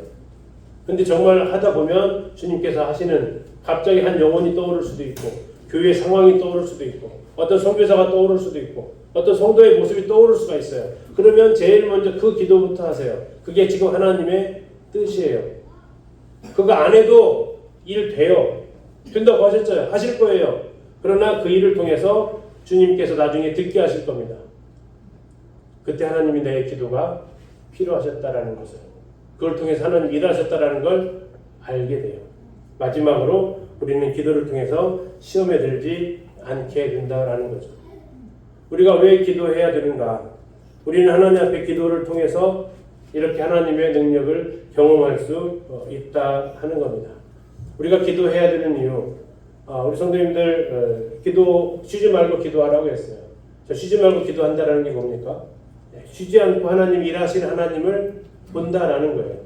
근데 정말 하다 보면 주님께서 하시는 갑자기 한 영혼이 떠오를 수도 있고 교회 상황이 떠오를 수도 있고 어떤 선교사가 떠오를 수도 있고 어떤 성도의 모습이 떠오를 수가 있어요. 그러면 제일 먼저 그 기도부터 하세요. 그게 지금 하나님의 뜻이에요. 그거 안 해도 일 돼요. 된다고 하셨잖아요. 하실 거예요. 그러나 그 일을 통해서 주님께서 나중에 듣게 하실 겁니다. 그때 하나님이 내 기도가 필요하셨다라는 것을 그걸 통해서 하나님 일하셨다라는 걸 알게 돼요. 마지막으로 우리는 기도를 통해서 시험에 들지 않게 된다라는 거죠. 우리가 왜 기도해야 되는가? 우리는 하나님 앞에 기도를 통해서 이렇게 하나님의 능력을 경험할 수 있다 하는 겁니다. 우리가 기도해야 되는 이유, 우리 성도님들 쉬지 말고 기도하라고 했어요. 저 쉬지 말고 기도한다라는 게 뭡니까? 쉬지 않고 하나님 일하시는 하나님을 본다라는 거예요.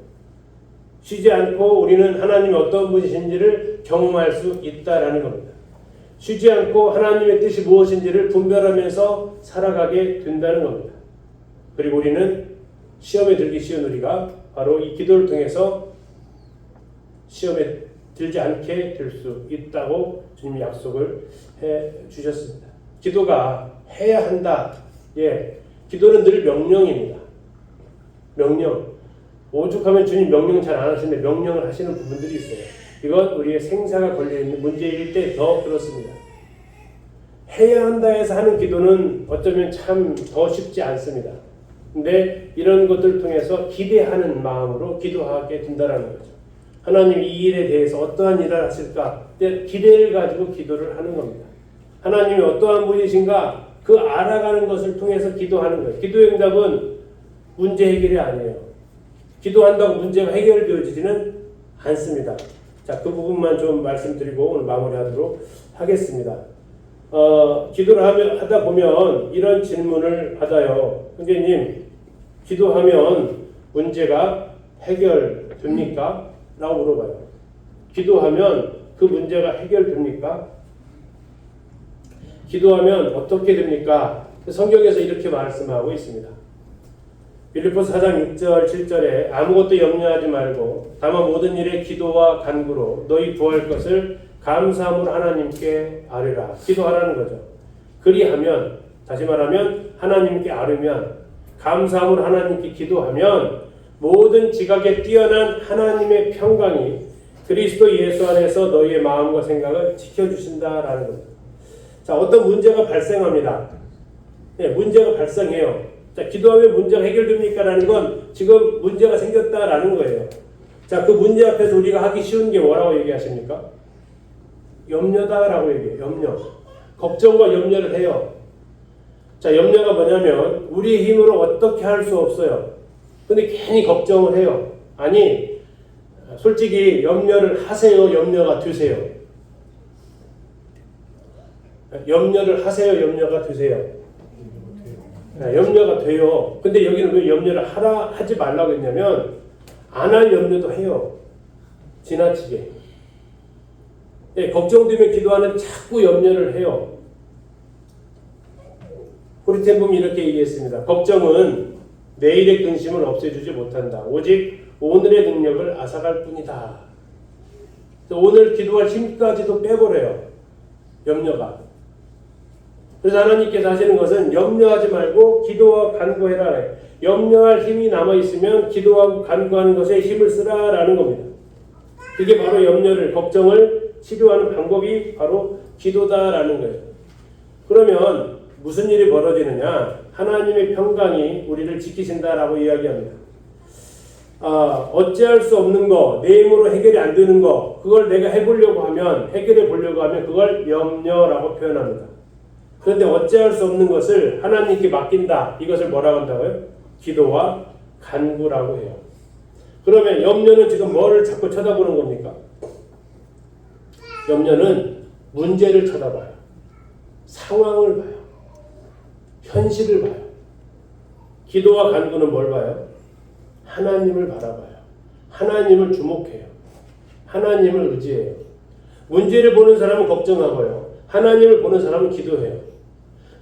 쉬지 않고 우리는 하나님이 어떤 분이신지를 경험할 수 있다라는 겁니다. 쉬지 않고 하나님의 뜻이 무엇인지를 분별하면서 살아가게 된다는 겁니다. 그리고 우리는 시험에 들기 쉬운 우리가 바로 이 기도를 통해서 시험에 들지 않게 될 수 있다고 주님이 약속을 해 주셨습니다. 기도가 해야 한다. 기도는 늘 명령입니다. 명령. 오죽하면 주님 명령 잘 안 하시는데 명령을 하시는 부분들이 있어요. 이건 우리의 생사가 걸려있는 문제일 때 더 그렇습니다. 해야 한다 해서 하는 기도는 어쩌면 참 더 쉽지 않습니다. 근데 이런 것들을 통해서 기대하는 마음으로 기도하게 된다는 거죠. 하나님 이 일에 대해서 어떠한 일을 하실까? 기대를 가지고 기도를 하는 겁니다. 하나님이 어떠한 분이신가? 그 알아가는 것을 통해서 기도하는 거예요. 기도의 응답은 문제 해결이 아니에요. 기도한다고 문제가 해결되어지지는 않습니다. 자, 그 부분만 좀 말씀드리고 오늘 마무리하도록 하겠습니다. 기도를 하다 보면 이런 질문을 받아요. 선생님, 기도하면 문제가 해결됩니까? 라고 물어봐요. 기도하면 그 문제가 해결됩니까? 기도하면 어떻게 됩니까? 성경에서 이렇게 말씀하고 있습니다. 빌립보서 4장 6절 7절에 아무것도 염려하지 말고 다만 모든 일에 기도와 간구로 너희 구할 것을 감사함으로 하나님께 아뢰라. 기도하라는 거죠. 그리하면, 다시 말하면 하나님께 아뢰면, 감사함으로 하나님께 기도하면 모든 지각에 뛰어난 하나님의 평강이 그리스도 예수 안에서 너희의 마음과 생각을 지켜주신다라는 겁니다. 자, 어떤 문제가 발생합니다. 네, 문제가 발생해요. 자, 기도하면 문제가 해결됩니까? 라는 건 지금 문제가 생겼다라는 거예요. 자, 그 문제 앞에서 우리가 하기 쉬운 게 뭐라고 얘기하십니까? 염려다라고 얘기해요. 염려. 걱정과 염려를 해요. 자, 염려가 뭐냐면 우리의 힘으로 어떻게 할 수 없어요. 근데 괜히 걱정을 해요. 아니, 솔직히 염려를 하세요? 염려가 되세요? 염려를 하세요? 염려가 되세요? 염려가 돼요. 근데 여기는 왜 염려를 하지 말라고 했냐면 안 할 염려도 해요. 지나치게. 예, 걱정되면 기도하는 자꾸 염려를 해요. 고리텐 보면 이렇게 얘기했습니다. 걱정은 내일의 근심을 없애주지 못한다. 오직 오늘의 능력을 앗아갈 뿐이다. 오늘 기도할 힘까지도 빼버려요. 염려가. 그래서 하나님께서 하시는 것은 염려하지 말고 기도와 간구해라. 염려할 힘이 남아있으면 기도하고 간구하는 것에 힘을 쓰라라는 겁니다. 그게 바로 염려를, 걱정을 치료하는 방법이 바로 기도다라는 거예요. 그러면 무슨 일이 벌어지느냐? 하나님의 평강이 우리를 지키신다라고 이야기합니다. 어찌할 수 없는 거, 내 힘으로 해결이 안 되는 거, 그걸 내가 해보려고 하면, 해결해 보려고 하면 그걸 염려라고 표현합니다. 그런데 어찌할 수 없는 것을 하나님께 맡긴다. 이것을 뭐라고 한다고요? 기도와 간구라고 해요. 그러면 염려는 지금 뭐를 자꾸 쳐다보는 겁니까? 염려는 문제를 쳐다봐요. 상황을 봐요. 현실을 봐요. 기도와 간구는 뭘 봐요? 하나님을 바라봐요. 하나님을 주목해요. 하나님을 의지해요. 문제를 보는 사람은 걱정하고요. 하나님을 보는 사람은 기도해요.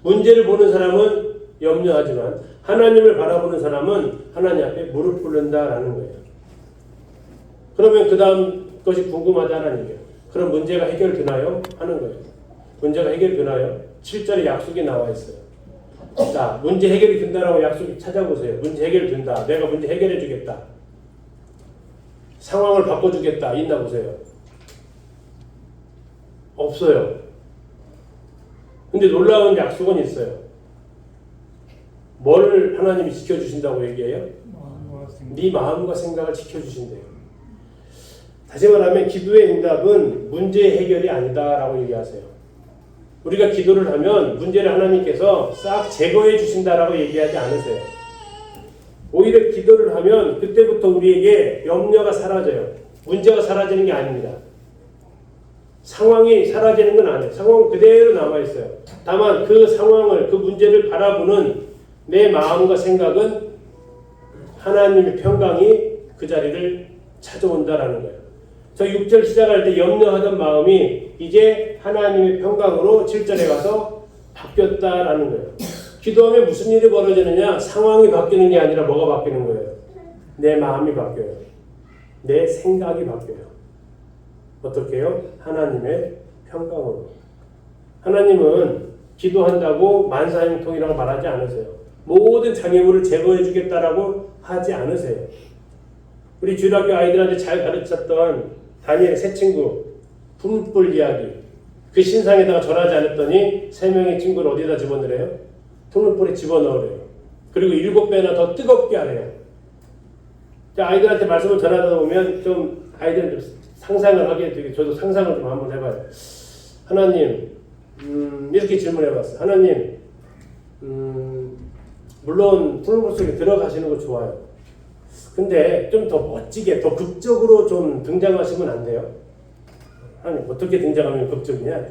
문제를 보는 사람은 염려하지만 하나님을 바라보는 사람은 하나님 앞에 무릎 꿇는다라는 거예요. 그러면 그 다음 것이 궁금하다는 얘기예요. 그럼 문제가 해결되나요? 하는 거예요. 문제가 해결되나요? 7절에 약속이 나와 있어요. 자, 문제 해결이 된다라고 약속이 찾아보세요. 문제 해결된다. 내가 문제 해결해 주겠다. 상황을 바꿔주겠다. 있나 보세요. 없어요. 근데 놀라운 약속은 있어요. 뭘 하나님이 지켜주신다고 얘기해요? 네 마음과 생각을 지켜주신대요. 다시 말하면 기도의 응답은 문제 해결이 아니다라고 얘기하세요. 우리가 기도를 하면 문제를 하나님께서 싹 제거해 주신다라고 얘기하지 않으세요. 오히려 기도를 하면 그때부터 우리에게 염려가 사라져요. 문제가 사라지는 게 아닙니다. 상황이 사라지는 건 아니에요. 상황은 그대로 남아있어요. 다만 그 상황을, 그 문제를 바라보는 내 마음과 생각은 하나님의 평강이 그 자리를 찾아온다라는 거예요. 저 6절 시작할 때 염려하던 마음이 이제 하나님의 평강으로 7절에 가서 바뀌었다라는 거예요. 기도하면 무슨 일이 벌어지느냐? 상황이 바뀌는 게 아니라 뭐가 바뀌는 거예요? 내 마음이 바뀌어요. 내 생각이 바뀌어요. 어떻게 해요? 하나님의 평강으로. 하나님은 기도한다고 만사형통이라고 말하지 않으세요. 모든 장애물을 제거해 주겠다라고 하지 않으세요. 우리 주일학교 아이들한테 잘 가르쳤던 다니엘의 세 친구 풀불 이야기, 그 신상에다가 절하지 않았더니 3명의 친구를 어디다 집어넣으래요? 풀불에 집어넣으래요. 그리고 7배나 더 뜨겁게 하래요. 자, 아이들한테 말씀을 전하다 보면 좀 아이들은 좀 상상을 하게 되게, 저도 상상을 좀 한번 해봐요. 하나님, 이렇게 질문해봤어요. 하나님, 물론 풀물 속에 들어가시는 거 좋아요. 근데 좀 더 멋지게, 더 극적으로 좀 등장하시면 안 돼요? 하나님, 어떻게 등장하면 극적이냐?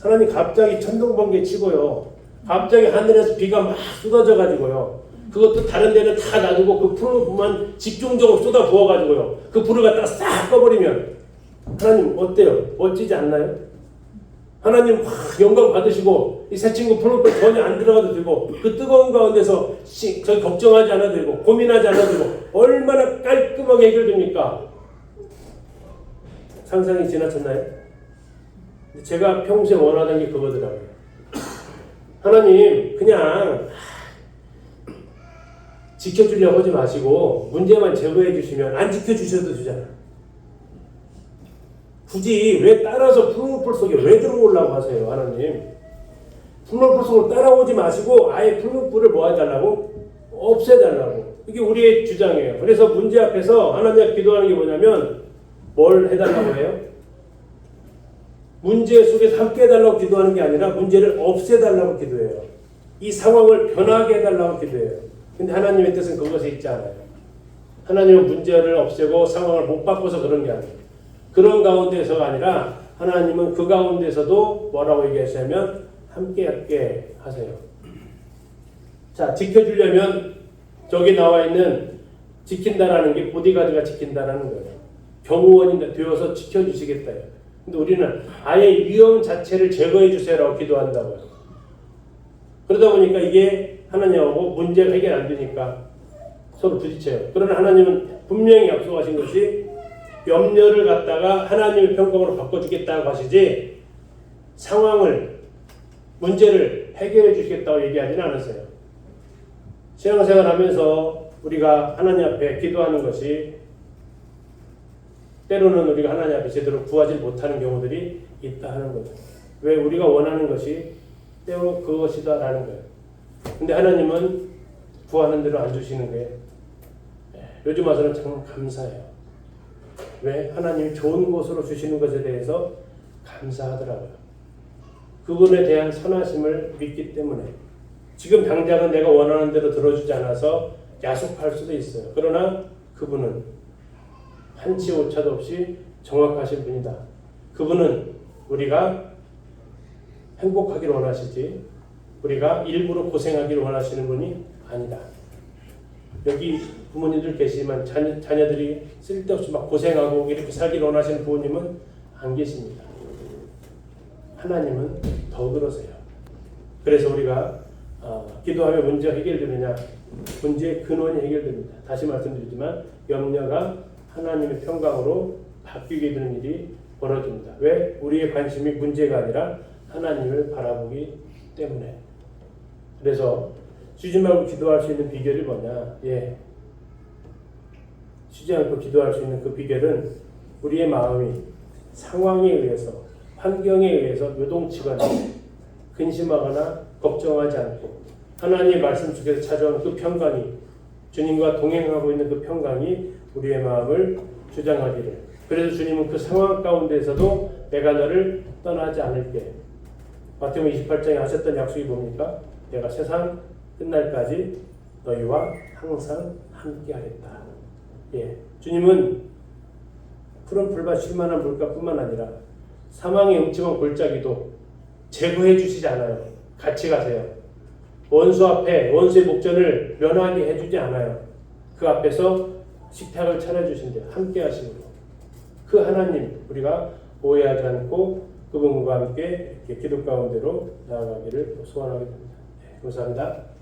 하나님, 갑자기 천둥번개 치고요. 갑자기 하늘에서 비가 막 쏟아져 가지고요. 그것도 다른 데는 다 놔두고 그 풀만 집중적으로 쏟아 부어가지고요. 그 불을 갖다가 싹 꺼버리면 하나님 어때요? 멋지지 않나요? 하나님 막 영광 받으시고 이 새 친구 풀을 전혀 안 들어가도 되고 그 뜨거운 가운데서 저 걱정하지 않아도 되고 고민하지 않아도 되고 얼마나 깔끔하게 해결됩니까? 상상이 지나쳤나요? 제가 평소에 원하던 게 그거더라고요. 하나님 그냥 지켜주려고 하지 마시고 문제만 제거해 주시면 안 지켜주셔도 되잖아. 굳이 왜 따라서 풀무불 속에 왜 들어오려고 하세요, 하나님? 풀무불 속으로 따라오지 마시고 아예 풀무불을 뭐 해달라고? 없애달라고. 이게 우리의 주장이에요. 그래서 문제 앞에서 하나님 앞에 기도하는 게 뭐냐면 뭘 해달라고 해요? 문제 속에서 함께 해달라고 기도하는 게 아니라 문제를 없애달라고 기도해요. 이 상황을 변하게 해달라고 기도해요. 근데 하나님의 뜻은 그것에 있지 않아요. 하나님은 문제를 없애고 상황을 못 바꿔서 그런 게 아니에요. 그런 가운데서가 아니라 하나님은 그 가운데서도 뭐라고 얘기하시냐면 함께 하세요. 자, 지켜주려면 저기 나와 있는 지킨다라는 게 보디가드가 지킨다라는 거예요. 경호원이 되어서 지켜주시겠다요. 근데 우리는 아예 위험 자체를 제거해 주세요라고 기도한다고요. 그러다 보니까 이게 하나님하고 문제가 해결 안 되니까 서로 부딪혀요. 그러나 하나님은 분명히 약속하신 것이 염려를 갖다가 하나님의 평강으로 바꿔주겠다고 하시지 상황을 문제를 해결해 주시겠다고 얘기하지는 않으세요. 신앙생활 하면서 우리가 하나님 앞에 기도하는 것이 때로는 우리가 하나님 앞에 제대로 구하지 못하는 경우들이 있다 하는 거죠. 왜? 우리가 원하는 것이 때로 그것이다라는 거예요. 근데 하나님은 구하는 대로 안 주시는 게 요즘 와서는 참 감사해요. 왜? 하나님이 좋은 곳으로 주시는 것에 대해서 감사하더라고요. 그분에 대한 선하심을 믿기 때문에 지금 당장은 내가 원하는 대로 들어주지 않아서 야속할 수도 있어요. 그러나 그분은 한치 오차도 없이 정확하신 분이다. 그분은 우리가 행복하기를 원하시지 우리가 일부러 고생하기를 원하시는 분이 아니다. 여기 부모님들 계시지만 자녀들이 쓸데없이 막 고생하고 이렇게 살기를 원하시는 부모님은 안 계십니다. 하나님은 더 그러세요. 그래서 우리가 기도하면 문제가 해결되느냐? 문제의 근원이 해결됩니다. 다시 말씀드리지만 염려가 하나님의 평강으로 바뀌게 되는 일이 벌어집니다. 왜? 우리의 관심이 문제가 아니라 하나님을 바라보기 때문에. 그래서 쉬지 말고 기도할 수 있는 비결이 뭐냐? 쉬지 않고 기도할 수 있는 그 비결은 우리의 마음이 상황에 의해서, 환경에 의해서 요동치거나 근심하거나 걱정하지 않고 하나님의 말씀 속에서 찾아오는 그 평강이, 주님과 동행하고 있는 그 평강이 우리의 마음을 주장하기를. 그래서 주님은 그 상황 가운데에서도 내가 너를 떠나지 않을게. 마태복음 28장에 하셨던 약속이 뭡니까? 내가 세상 끝날까지 너희와 항상 함께하겠다. 주님은 푸른 풀밭 쉴만한 물가뿐만 아니라 사망의 음침한 골짜기도 제거해 주시지 않아요. 같이 가세요. 원수 앞에 원수의 목전을 면하게 해주지 않아요. 그 앞에서 식탁을 차려주신대요. 함께 하심으로. 그 하나님 우리가 오해하지 않고 그분과 함께 이렇게 기도 가운데로 나아가기를 소원하게 됩니다. 감사합니다.